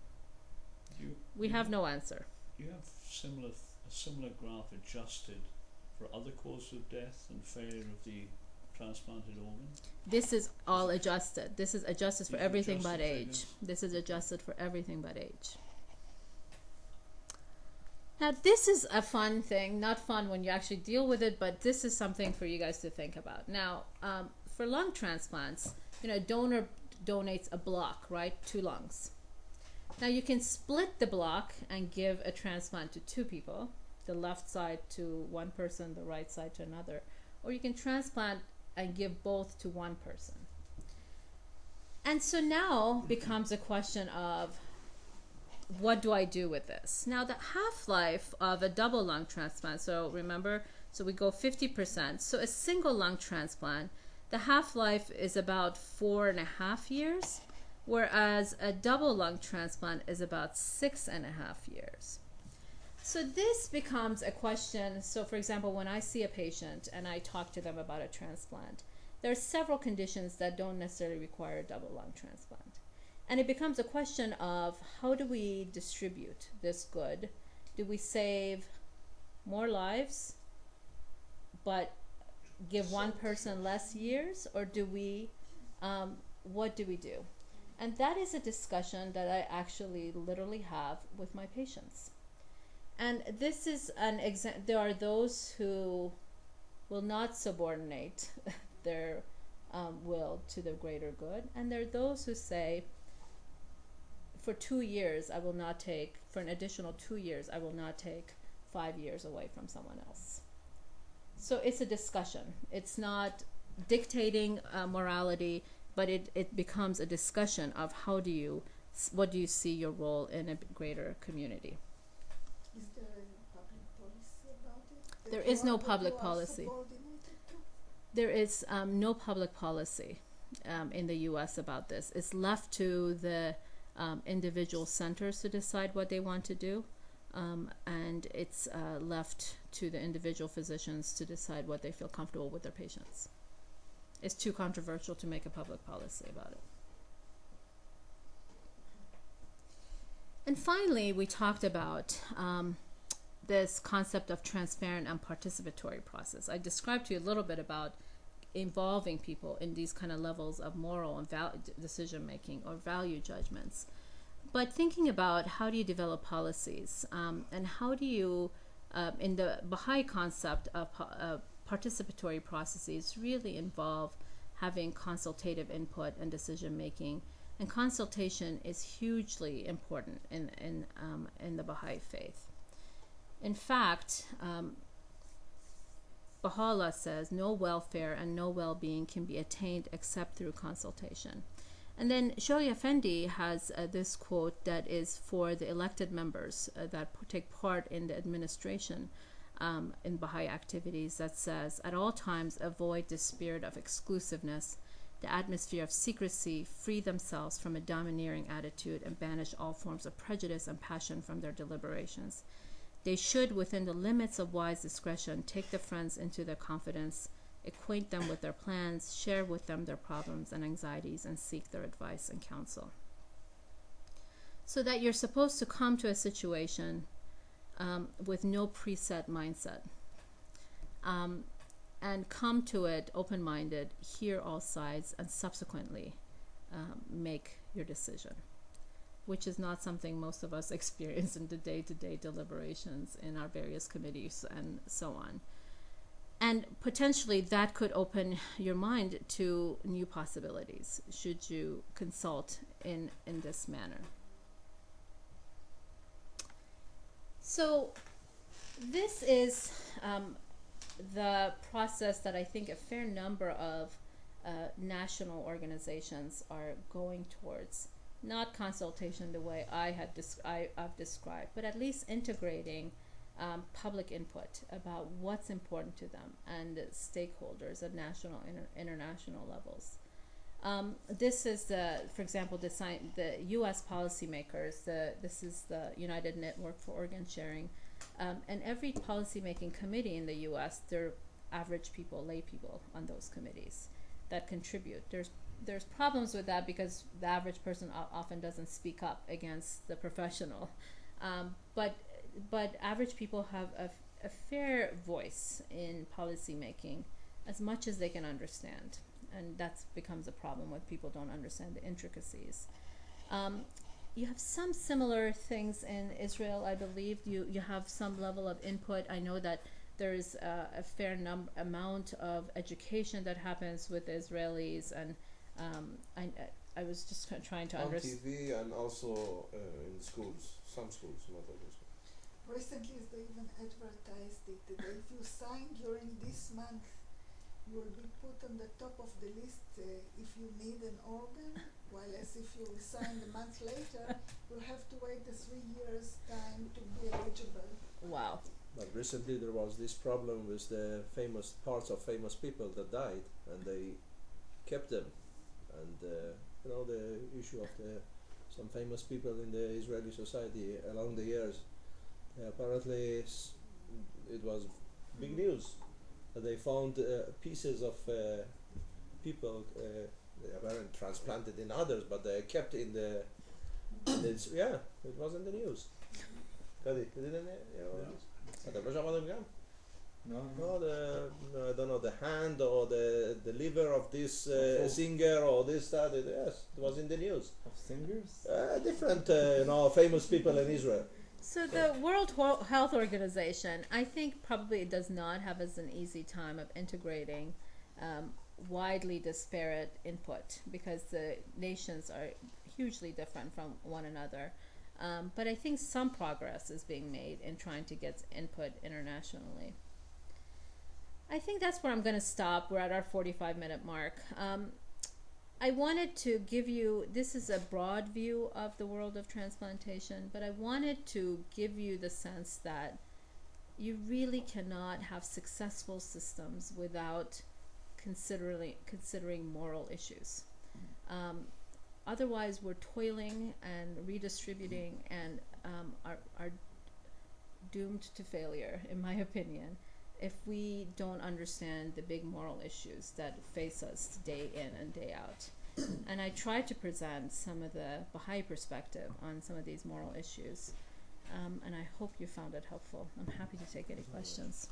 We have no answer. You have a similar graph adjusted for other causes of death and failure of the transplanted organ? This is all adjusted. This is adjusted for everything but age. Figures. This is adjusted for everything but age. Now this is a fun thing, not fun when you actually deal with it, but this is something for you guys to think about. Now, for lung transplants, a donor donates a block, right? 2 lungs. Now you can split the block and give a transplant to 2 people, the left side to one person, the right side to another, or you can transplant and give both to one person. And so now becomes a question of, what do I do with this? Now the half-life of a double lung transplant, so remember, so we go 50%. So a single lung transplant, the half-life is about 4.5 years, whereas a double lung transplant is about 6.5 years. So this becomes a question. So for example, when I see a patient and I talk to them about a transplant, there are several conditions that don't necessarily require a double lung transplant. And it becomes a question of how do we distribute this good? Do we save more lives but give one person less years, or do we, what do we do? And that is a discussion that I actually literally have with my patients. And this is an example. There are those who will not subordinate their will to the greater good, and there are those who say, for 2 years, I will not take, for an additional 2 years, I will not take 5 years away from someone else. So it's a discussion. It's not dictating morality, but it becomes a discussion of what do you see your role in a greater community. Is there any public policy about it? There is no public policy. There is no public policy in the U.S. about this. It's left to the individual centers to decide what they want to do, and it's left to the individual physicians to decide what they feel comfortable with their patients. It's too controversial to make a public policy about it. And finally, we talked about this concept of transparent and participatory process. I described to you a little bit about involving people in these kind of levels of moral and decision making or value judgments. But thinking about how do you develop policies, and how do you, in the Bahá'í concept of participatory processes, really involve having consultative input and decision making. And consultation is hugely important in the Bahá'í faith. In fact, Baha'u'llah says no welfare and no well-being can be attained except through consultation. And then Shoyi Effendi has this quote that is for the elected members that take part in the administration in Baha'i activities, that says, at all times avoid the spirit of exclusiveness, the atmosphere of secrecy, free themselves from a domineering attitude, and banish all forms of prejudice and passion from their deliberations. They should, within the limits of wise discretion, take the friends into their confidence, acquaint them with their plans, share with them their problems and anxieties, and seek their advice and counsel. So that you're supposed to come to a situation with no preset mindset, and come to it open-minded, hear all sides, and subsequently make your decision, which is not something most of us experience in the day-to-day deliberations in our various committees and so on. And potentially that could open your mind to new possibilities should you consult in this manner. So this is the process that I think a fair number of national organizations are going towards. Not consultation the way I've described, but at least integrating public input about what's important to them and stakeholders at national and international levels. This is for example, the U.S. policymakers. This is the United Network for Organ Sharing, and every policymaking committee in the U.S. there are average people, lay people on those committees that contribute. There's problems with that because the average person often doesn't speak up against the professional, but average people have a fair voice in policy making as much as they can understand, and that becomes a problem when people don't understand the intricacies. You have some similar things in Israel, I believe. You have some level of input. I know that there is a fair amount of education that happens with the Israelis, and I was just trying to understand. On TV and also in schools, some schools, not always. Recently, they even advertised it that if you sign during this month, you will be put on the top of the list if you need an organ, while as if you sign a month later, you'll have to wait 3 years' time to be eligible. Wow. But recently there was this problem with the famous parts of famous people that died, and they kept them. And the issue of some famous people in the Israeli society along the years. Apparently it was big news that they found pieces of people they weren't transplanted in others, but they kept in the. Yeah, it was in the news. Kadi, دیدین؟ No, No, I don't know, the hand or the liver of this singer or this that. Yes, it was in the news. of singers. Different, famous people in Israel. So the World Health Organization, I think probably does not have as an easy time of integrating widely disparate input because the nations are hugely different from one another. But I think some progress is being made in trying to get input internationally. I think that's where I'm going to stop. We're at our 45-minute mark. I wanted to give you, this is a broad view of the world of transplantation, but I wanted to give you the sense that you really cannot have successful systems without considering moral issues. Otherwise, we're toiling and redistributing and are doomed to failure, in my opinion, if we don't understand the big moral issues that face us day in and day out. And I tried to present some of the Bahá'í perspective on some of these moral issues, and I hope you found it helpful. I'm happy to take any questions.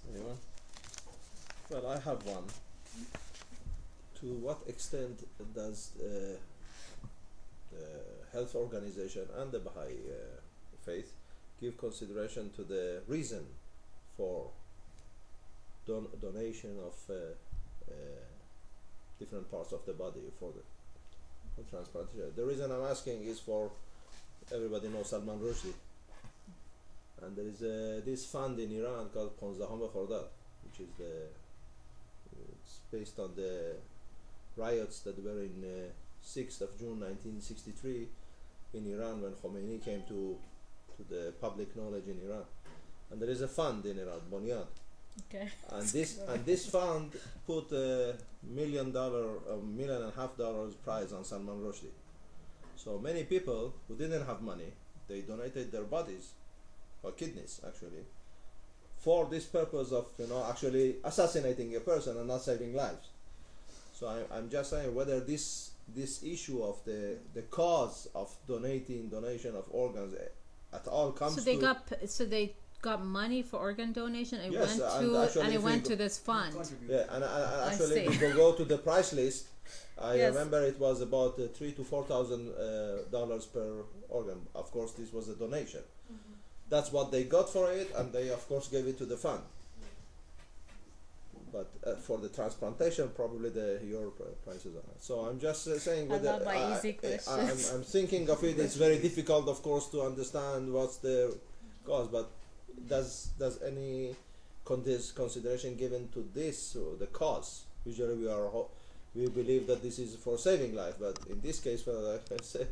Anyone? Well, I have one. To what extent does the health organization and the Baha'i faith give consideration to the reason for donation of different parts of the body for transplantation? The reason I'm asking is for everybody knows Salman Rushdie, and there is this fund in Iran called 15 Khordad, which is it's based on the riots that were in 6th of June 1963 in Iran when Khomeini came to the public knowledge in Iran. And there is a fund in Iran, Bunyad. Okay. And this fund put $1 million, $1.5 million prize on Salman Rushdie. So many people who didn't have money, they donated their bodies, or kidneys actually, for this purpose of actually assassinating a person and not saving lives. So I'm just saying whether this issue of the cause of donation of organs at all comes so they got money for organ donation. It Yes, went to this fund. Yeah, and actually if you go to the price list, I Yes. remember it was about $3,000 to $4,000 per organ. Of course, this was a donation. That's what they got for it, and they of course gave it to the fund. But for the transplantation, probably your prices are. So I'm just saying I whether love my easy questions. I'm thinking of it. It's very difficult, of course, to understand what's the cause. But does any consideration given to this or the cause? Usually we believe that this is for saving life, but in this case, well, like I said,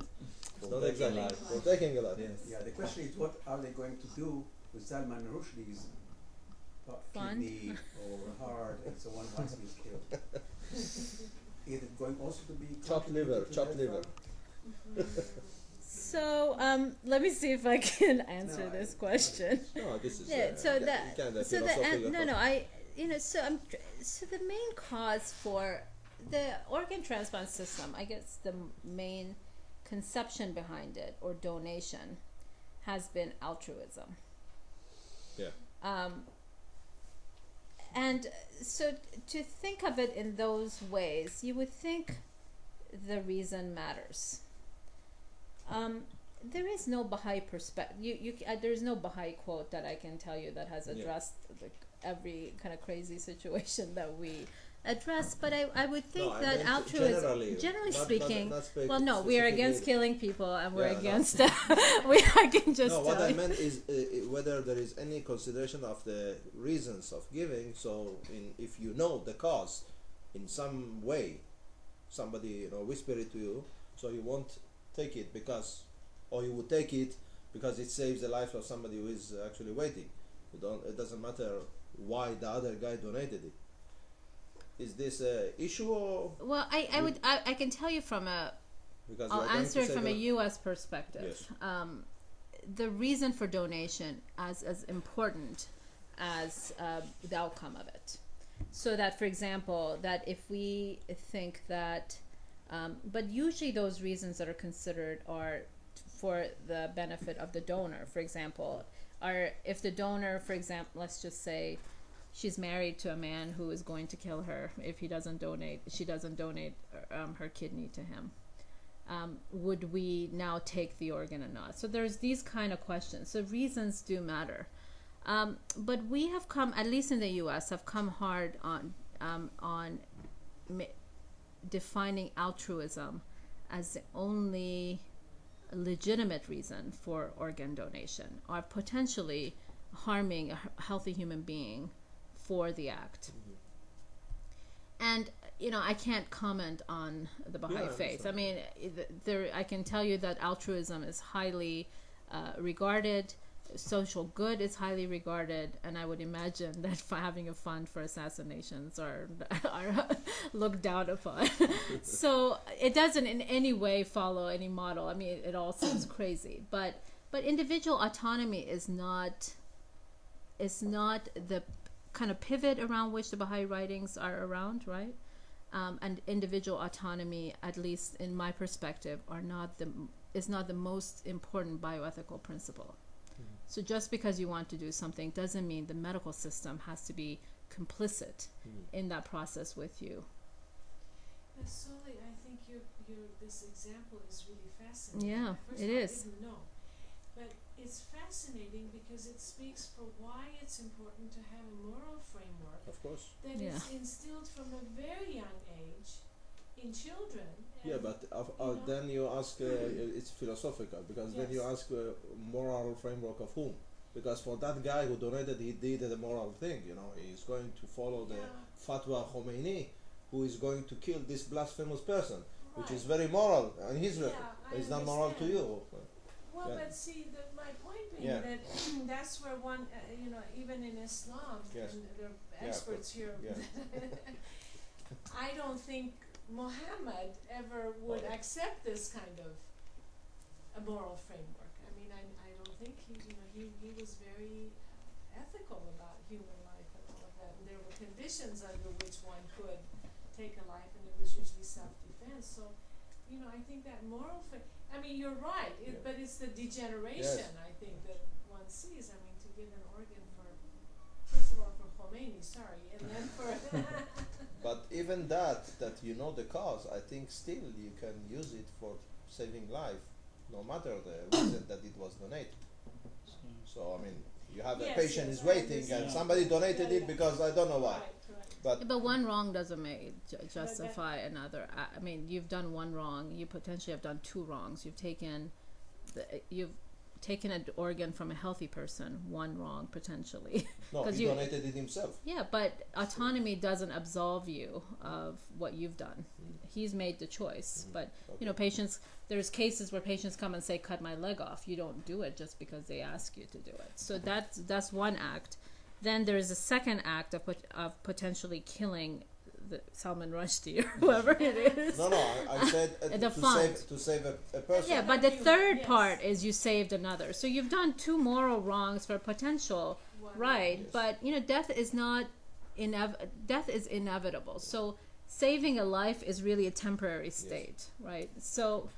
it's not exactly for taking a life. Yes. Yeah, the question is what are they going to do with Salman Rushdie's kidney or heart and so on once he's killed? Is it going also to be Chopped liver. So let me see if I can answer this question. No, this is So the main cause for the organ transplant system, I guess the main conception behind it or donation has been altruism. Yeah. And so to think of it in those ways, you would think the reason matters. There is no Baha'i perspective. There's no Baha'i quote that I can tell you that has addressed every kind of crazy situation that we address. But I would think that altruism, generally speaking, we are against killing people, and we're against. I can just. No, what I meant is whether there is any consideration of the reasons of giving. So, if you know the cause, in some way, somebody whisper it to you, so you won't take it or you would take it because it saves the life of somebody who is actually waiting. It doesn't matter why the other guy donated it. Is this an issue or? Well, I can tell you I'll answer it from a U.S. perspective. Yes. The reason for donation as important as the outcome of it. So that, for example, that if we think that, but usually those reasons that are considered are for the benefit of the donor. For example, are if the donor, for example, let's just say she's married to a man who is going to kill her if he doesn't donate, she doesn't donate her kidney to him. Would we now take the organ or not? So there's these kind of questions. So reasons do matter. But we have come, at least in the U.S., have come hard on defining altruism as the only legitimate reason for organ donation, or potentially harming a healthy human being for the act. And I can't comment on the Baha'i faith. I mean, I can tell you that altruism is highly regarded. Social good is highly regarded, and I would imagine that having a fund for assassinations are looked down upon. So it doesn't in any way follow any model. I mean, it all seems crazy, but individual autonomy is not the kind of pivot around which the Baha'i writings are around, right? And individual autonomy, at least in my perspective, is not the most important bioethical principle. So just because you want to do something doesn't mean the medical system has to be complicit in that process with you. Solely, I think this example is really fascinating. Yeah, First it of all, is. I didn't know. But it's fascinating because it speaks for why it's important to have a moral framework Of course. that is instilled from a very young age in children. Yeah, but then you ask, it's philosophical, because then you ask moral framework of whom? Because for that guy who donated, he did the moral thing, he's going to follow the fatwa Khomeini, who is going to kill this blasphemous person, which is very moral, and he's it's not moral to you. Well, but see, my point being that that's where one, even in Islam, and there are experts here, I don't think Muhammad ever would accept this kind of a moral framework. I mean, I don't think he was very ethical about human life and all of that. And there were conditions under which one could take a life, and it was usually self-defense. So, I think that moral I mean, you're right, but it's the degeneration, I think, that one sees. I mean, to give an organ first of all, for Khomeini, sorry, and then for... But even that the cause, I think still you can use it for saving life, no matter the reason that it was donated. So, I mean, you have a patient is waiting, and somebody donated it because I don't know why. But one wrong doesn't justify another. I mean, you've done one wrong. You potentially have done two wrongs. You've taken an organ from a healthy person. One wrong potentially. No, he donated it himself. Yeah, but autonomy doesn't absolve you of what you've done. He's made the choice. But patients. There's cases where patients come and say, "Cut my leg off." You don't do it just because they ask you to do it. So that's one act. Then there's a second act of potentially killing the Salman Rushdie or whoever it is. No, I said to save a person. Yeah, but the third part is you saved another. So you've done two moral wrongs for potential, right? Yes. But death is not death is inevitable. So saving a life is really a temporary state, right? So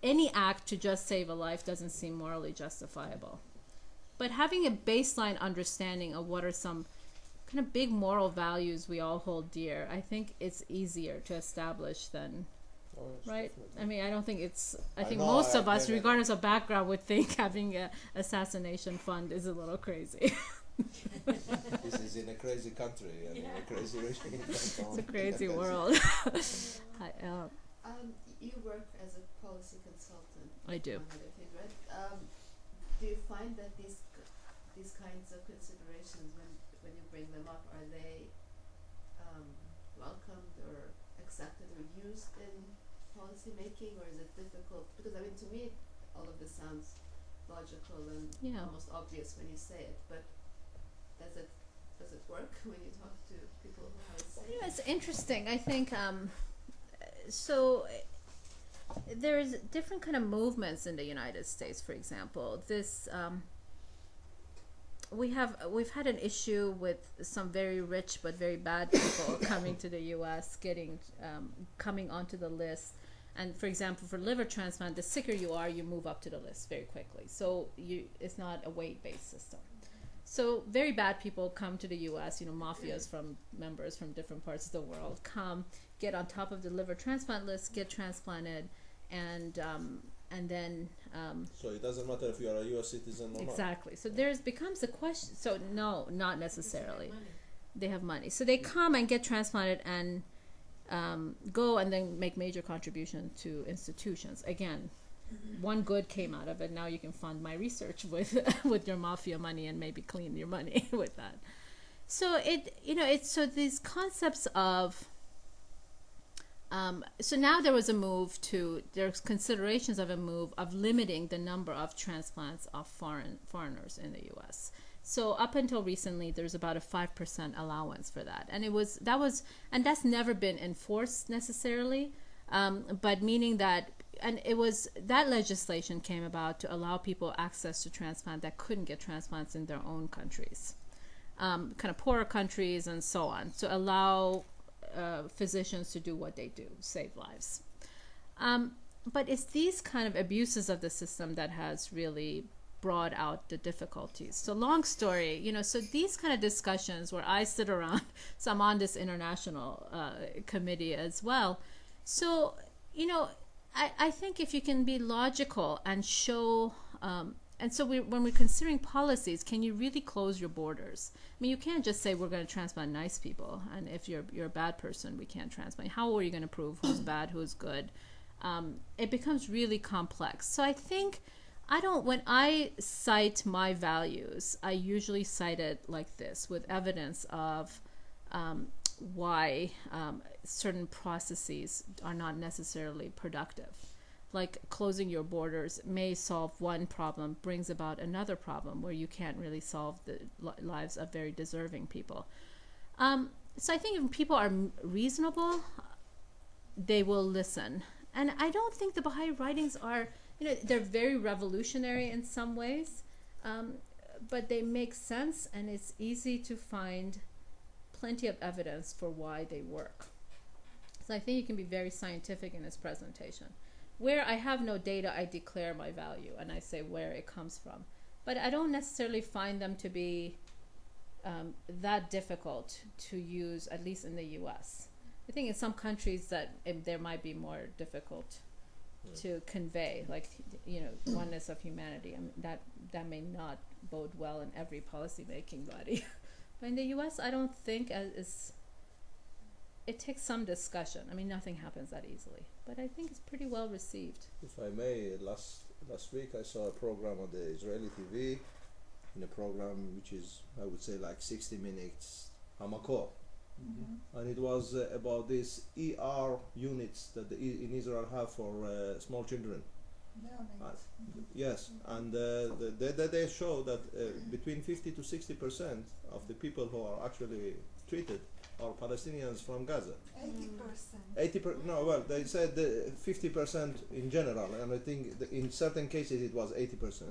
any act to just save a life doesn't seem morally justifiable. But having a baseline understanding of what are some kind of big moral values we all hold dear, I think it's easier to establish than, right? Definitely. I mean, I don't think it's, I think most of us, regardless of background, would think having an assassination fund is a little crazy. This is in a crazy country and in a crazy regime. It's a crazy world. You work as a policy consultant. I do. Do you find that these kinds of considerations, when you bring them up, are they welcomed or accepted or used in policy making, or is it difficult? Because I mean, to me, all of this sounds logical and almost obvious when you say it, but does it work when you talk to people who have a say? It's interesting. I think so. There's different kind of movements in the United States. For example, this we've had an issue with some very rich but very bad people coming to the U.S. coming onto the list. And for example, for liver transplant, the sicker you are, you move up to the list very quickly. So it's not a weight-based system. So very bad people come to the U.S. Mafias members from different parts of the world come, get on top of the liver transplant list, get transplanted, and then. So it doesn't matter if you are a U.S. citizen or not. Exactly. So becomes a question. So no, not necessarily. They have money. So they come and get transplanted and go and then make major contribution to institutions. Again, one good came out of it. Now you can fund my research with your mafia money and maybe clean your money with that. So so these concepts of so now there's considerations of a move of limiting the number of transplants of foreigners in the U.S. So up until recently, there's about a 5% allowance for that, and that's never been enforced necessarily, but meaning that, and that legislation came about to allow people access to transplant that couldn't get transplants in their own countries, kind of poorer countries and so on, to allow physicians to do what they do, save lives. But it's these kind of abuses of the system that has really brought out the difficulties. So long story, so these kind of discussions where I sit around, so I'm on this international committee as well. So, I think if you can be logical and show, and so when we're considering policies, can you really close your borders? I mean, you can't just say we're going to transplant nice people, and if you're a bad person, we can't transplant. How are you going to prove who's bad, who's good? It becomes really complex. So I think when I cite my values, I usually cite it like this, with evidence of why certain processes are not necessarily productive. Like closing your borders may solve one problem, brings about another problem where you can't really solve the lives of very deserving people. So I think if people are reasonable, they will listen. And I don't think the Baha'i writings are, they're very revolutionary in some ways, but they make sense, and it's easy to find plenty of evidence for why they work. So I think you can be very scientific in its presentation. Where I have no data, I declare my value and I say where it comes from. But I don't necessarily find them to be that difficult to use, at least in the U.S. I think in some countries that there might be more difficult to convey, like oneness of humanity. I mean, that may not bode well in every policy-making body. But in the U.S., I don't think it takes some discussion. I mean, nothing happens that easily, but I think it's pretty well received. If I may, last week I saw a program on the Israeli TV, in a program which is, I would say, like 60 minutes, Hamakor. Mm-hmm. And it was about these ER units that in Israel have for small children. Yes, and they show that between 50 to 60% of the people who are actually treated are Palestinians from Gaza. 80%. No, well, they said 50% in general, and I think in certain cases it was 80%,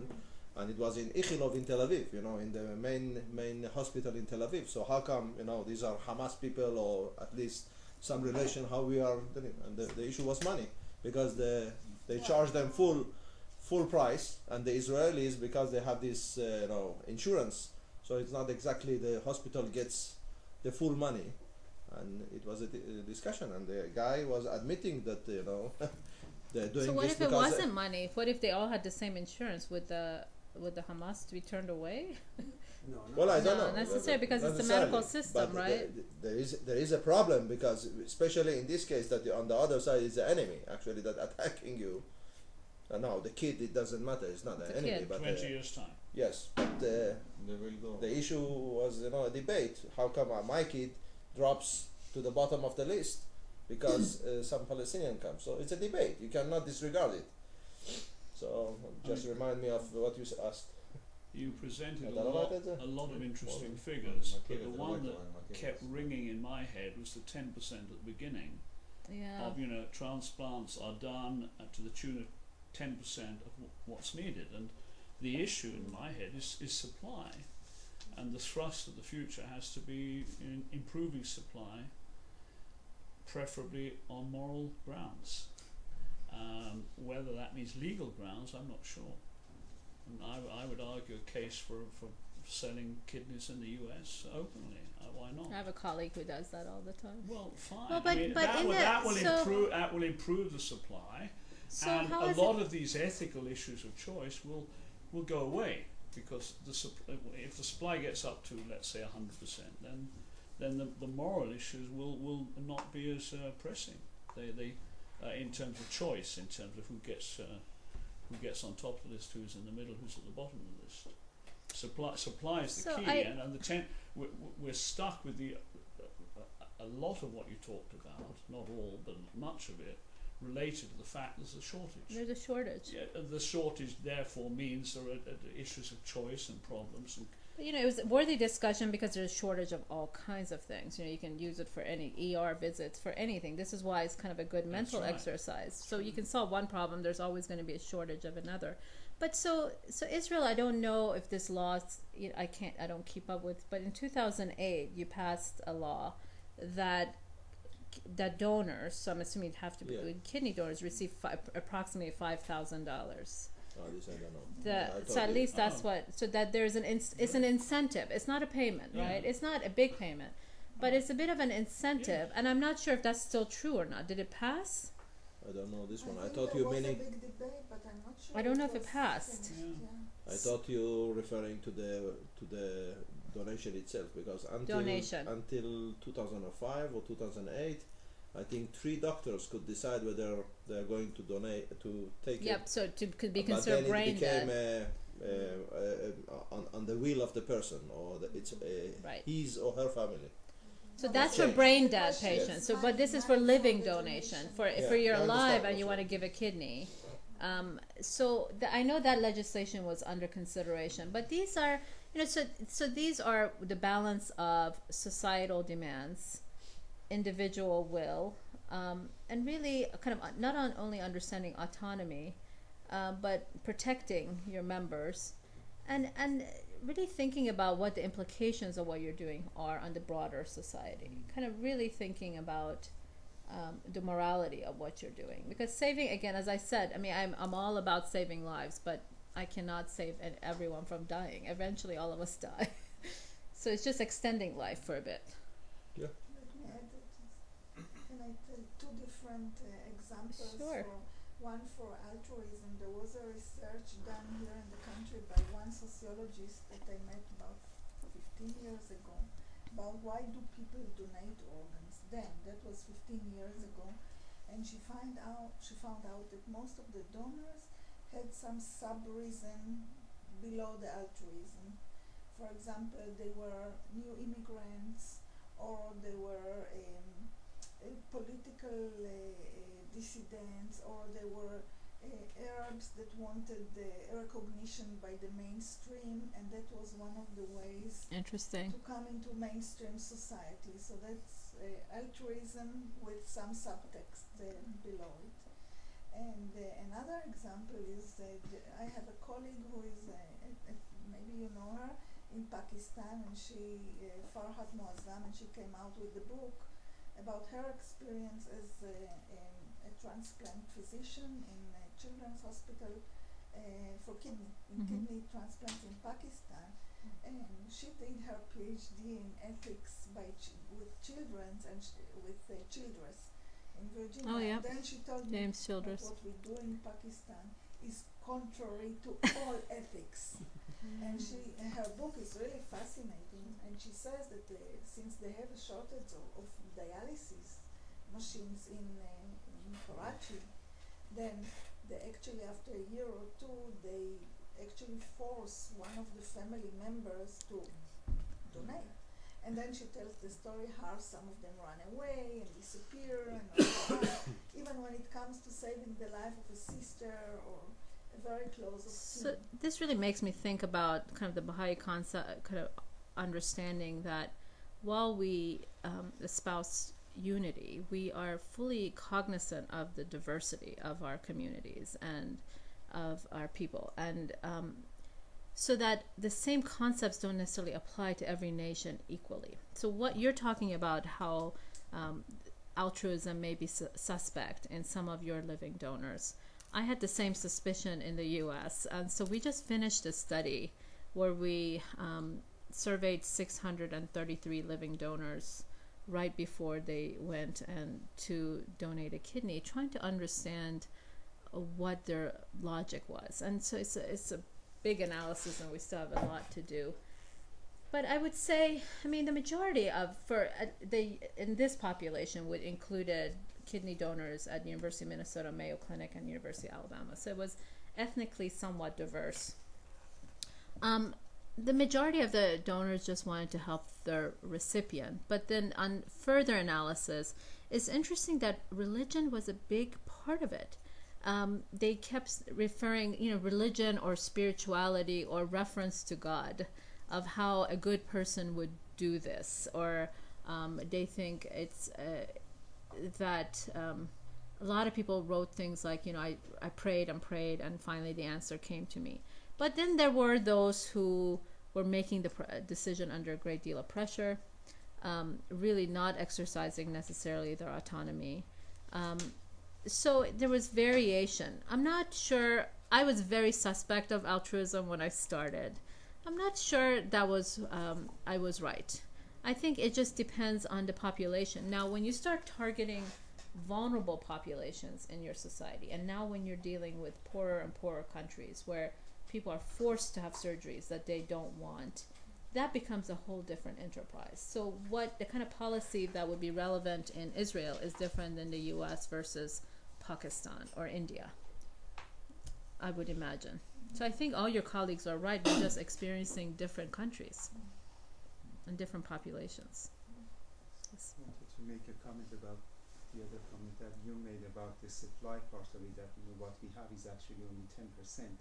and it was in Ichilov in Tel Aviv, in the main hospital in Tel Aviv. So how come, these are Hamas people, or at least some relation, how we are doing? And the issue was money, because they charge them full price, and the Israelis, because they have this insurance, so it's not exactly the hospital gets the full money. And it was a discussion, and the guy was admitting that they're doing. So what this if it because wasn't money? What if they all had the same insurance? Would the Hamas to be turned away? No. Well, I don't know. Not necessarily, because it's the medical system, but right? There is a problem, because especially in this case, that on the other side is the enemy actually that attacking you. No, the kid, it doesn't matter. It's not the enemy, kid. but 20 years time. Yes, but the issue was a debate. How come my kid drops to the bottom of the list because some Palestinian comes? So it's a debate. You cannot disregard it. So just remind me of what you asked. You presented a lot of interesting figures, but the one that kept ringing in my head was the 10% at the beginning. Yeah. Of transplants are done to the tune of 10% of what's needed, and the issue in my head is supply. And the thrust of the future has to be in improving supply, preferably on moral grounds. Whether that means legal grounds, I'm not sure. And I would argue a case for selling kidneys in the US openly. Why not? I have a colleague who does that all the time. Well, fine. Well, but, I mean, but that will improve the supply, so and how a is lot of these ethical issues of choice will go away, because if the supply gets up to, let's say, 100%, then the moral issues will not be as pressing. They in terms of choice, in terms of who gets on top of the list, who's in the middle, who's at the bottom of the list. Supply is the key, and we're stuck with a lot of what you talked about, not all, but much of it, related to the fact there's a shortage. There's a shortage. Yeah, the shortage therefore means there are issues of choice and problems. And But, it was a worthy discussion because there's a shortage of all kinds of things. You can use it for any ER visits, for anything. This is why it's kind of a good mental exercise. So you can solve one problem, there's always going to be a shortage of another. But so Israel, I don't know if this law, I don't keep up with, but in 2008 you passed a law that donors, so I'm assuming it'd have to be kidney donors, receive approximately $5,000. Oh, this I don't know. So at least that's what. So that there's it's an incentive. It's not a payment, right? It's not a big payment, but it's a bit of an incentive. And I'm not sure if that's still true or not. Did it pass? I don't know this one. I think thought there you was meaning. a big debate, but I'm not sure I don't know if was it passed. finished, I thought you referring to the donation itself, because until 2005 or 2008, I think 3 doctors could decide whether they are going to donate to take it. Yep. So could be But considered then brain it became dead. on the will of the person, or it's Right. his or her family. So No, that's but for the brain the dead question is patients. So, mine- but this is mine for living the donation. donation. For Yeah, you're I understand alive and you also. want to give a kidney. I know that legislation was under consideration, but these are, so these are the balance of societal demands, individual will, and really kind of not only understanding autonomy, but protecting your members, and really thinking about what the implications of what you're doing are on the broader society. Kind of really thinking about the morality of what you're doing, because saving, again, as I said, I mean, I'm all about saving lives, but I cannot save everyone from dying. Eventually all of us die. So it's just extending life for a bit. Yeah. Let me add that. Can I tell 2 different examples? Sure. One for altruism. There was a research done here in the country by one sociologist that I met about 15 years ago about why do people donate organs. Then that was 15 years ago, and she found out that most of the donors had some sub-reason below the altruism. For example, they were new immigrants, or they were political dissidents, or they were Arabs that wanted recognition by the mainstream, and that was one of the ways Interesting. to come into mainstream society. So that's altruism with some subtext below it. And another example is I have a colleague who is, maybe you know her, in Pakistan, and she, Farhat Muazzam, and she came out with a book about her experience as a transplant physician in a children's hospital for kidney transplants in Pakistan. And she did her PhD in ethics with children and with Childress in Virginia. Oh, yeah. And then she told James me Childress. that what we do in Pakistan is contrary to all ethics. And her book is really fascinating, and she says that since they have a shortage of dialysis machines in Karachi, then they actually, after a year or 2, they actually force one of the family members to donate. And then she tells the story how some of them run away and disappear, and all that. Even when it comes to saving the life of a sister or a very close of So kin. this really makes me think about kind of the Bahá'í concept, kind of understanding that while we espouse unity, we are fully cognizant of the diversity of our communities and of our people. And so that the same concepts don't necessarily apply to every nation equally. So what you're talking about, how altruism may be suspect in some of your living donors. I had the same suspicion in the U.S. And so we just finished a study where we surveyed 633 living donors right before they went and to donate a kidney, trying to understand what their logic was. And so it's a big analysis, and we still have a lot to do. But I would say, I mean, the majority of in this population would included kidney donors at University of Minnesota, Mayo Clinic, and University of Alabama. So it was ethnically somewhat diverse. The majority of the donors just wanted to help their recipient. But then on further analysis, it's interesting that religion was a big part of it. They kept referring, religion or spirituality or reference to God, of how a good person would do this, or they think it's that a lot of people wrote things like, I prayed and prayed, and finally the answer came to me. But then there were those who were making the decision under a great deal of pressure, really not exercising necessarily their autonomy. So there was variation. I'm not sure. I was very suspect of altruism when I started. I'm not sure that was I was right. I think it just depends on the population. Now, when you start targeting vulnerable populations in your society, and now when you're dealing with poorer and poorer countries where people are forced to have surgeries that they don't want, that becomes a whole different enterprise. So what the kind of policy that would be relevant in Israel is different than the US versus Pakistan or India, I would imagine. So I think all your colleagues are right. We're just experiencing different countries and different populations. Yes. I wanted to make a comment about the other comment that you made about the supply part of it, that what we have is actually only 10%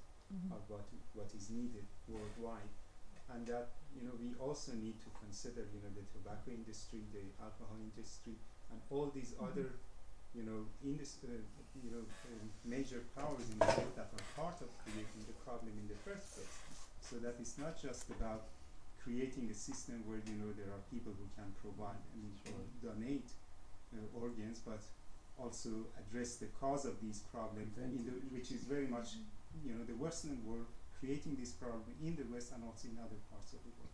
of what is needed worldwide. And that we also need to consider the tobacco industry, the alcohol industry, and all these other major powers in the world that are part of creating the problem in the first place. So that it's not just about creating a system where there are people who can provide or donate organs, but also address the cause of these problems, which is very much the Western world creating this problem in the West and also in other parts of the world.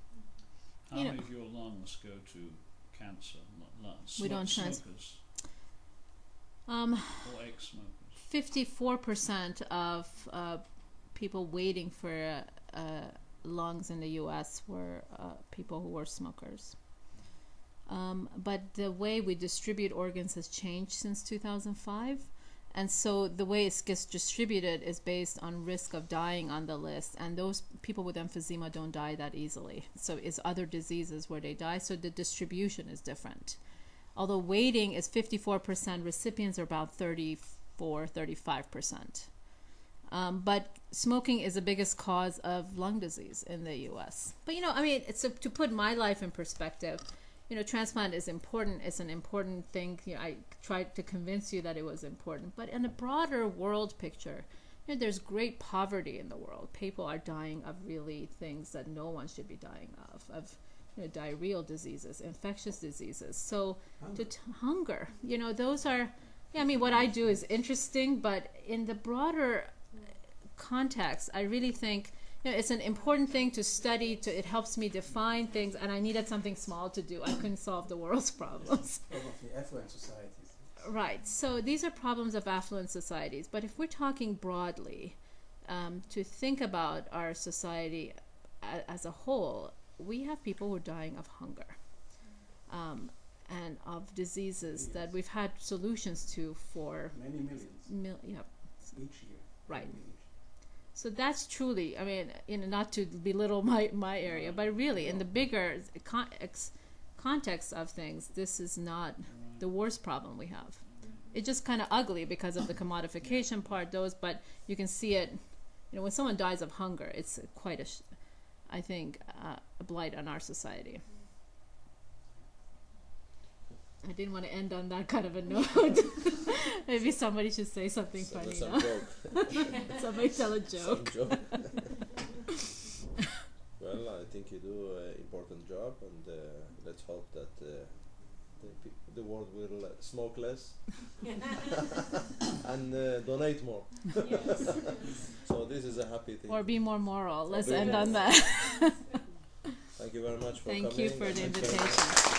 How many of your lungs go to cancer? We don't smokers. Or ex-smokers. 54% of people waiting for lungs in the U.S. were people who were smokers. But the way we distribute organs has changed since 2005. And so the way it gets distributed is based on risk of dying on the list. And those people with emphysema don't die that easily. So it's other diseases where they die. So the distribution is different. Although waiting is 54%, recipients are about 34-35%. But smoking is the biggest cause of lung disease in the U.S. But, it's to put my life in perspective, transplant is important. It's an important thing. I tried to convince you that it was important. But in a broader world picture, there's great poverty in the world. People are dying of really things that no one should be dying of diarrheal diseases, infectious diseases. So hunger, those are, what I do is interesting, but in the broader context, I really think it's an important thing to study. It helps me define things, and I needed something small to do. I couldn't solve the world's problems. Probably affluent societies. Right. So these are problems of affluent societies. But if we're talking broadly, to think about our society as a whole, we have people who are dying of hunger and of diseases that we've had solutions to for many millions each year. Right. So that's truly, not to belittle my area, but really in the bigger context of things, this is not the worst problem we have. It's just kind of ugly because of the commodification part, but you can see it, when someone dies of hunger, it's quite a blight on our society. I didn't want to end on that kind of a note. Maybe somebody should say something funny now. Joke. Somebody tell a joke. think you do an important job, and let's hope that the world will smoke less and donate more. Yes. So this is a happy thing. Or be more moral. Let's be end more on moral. that. Thank you very much for Thank coming. you for and the thank you very much. invitation.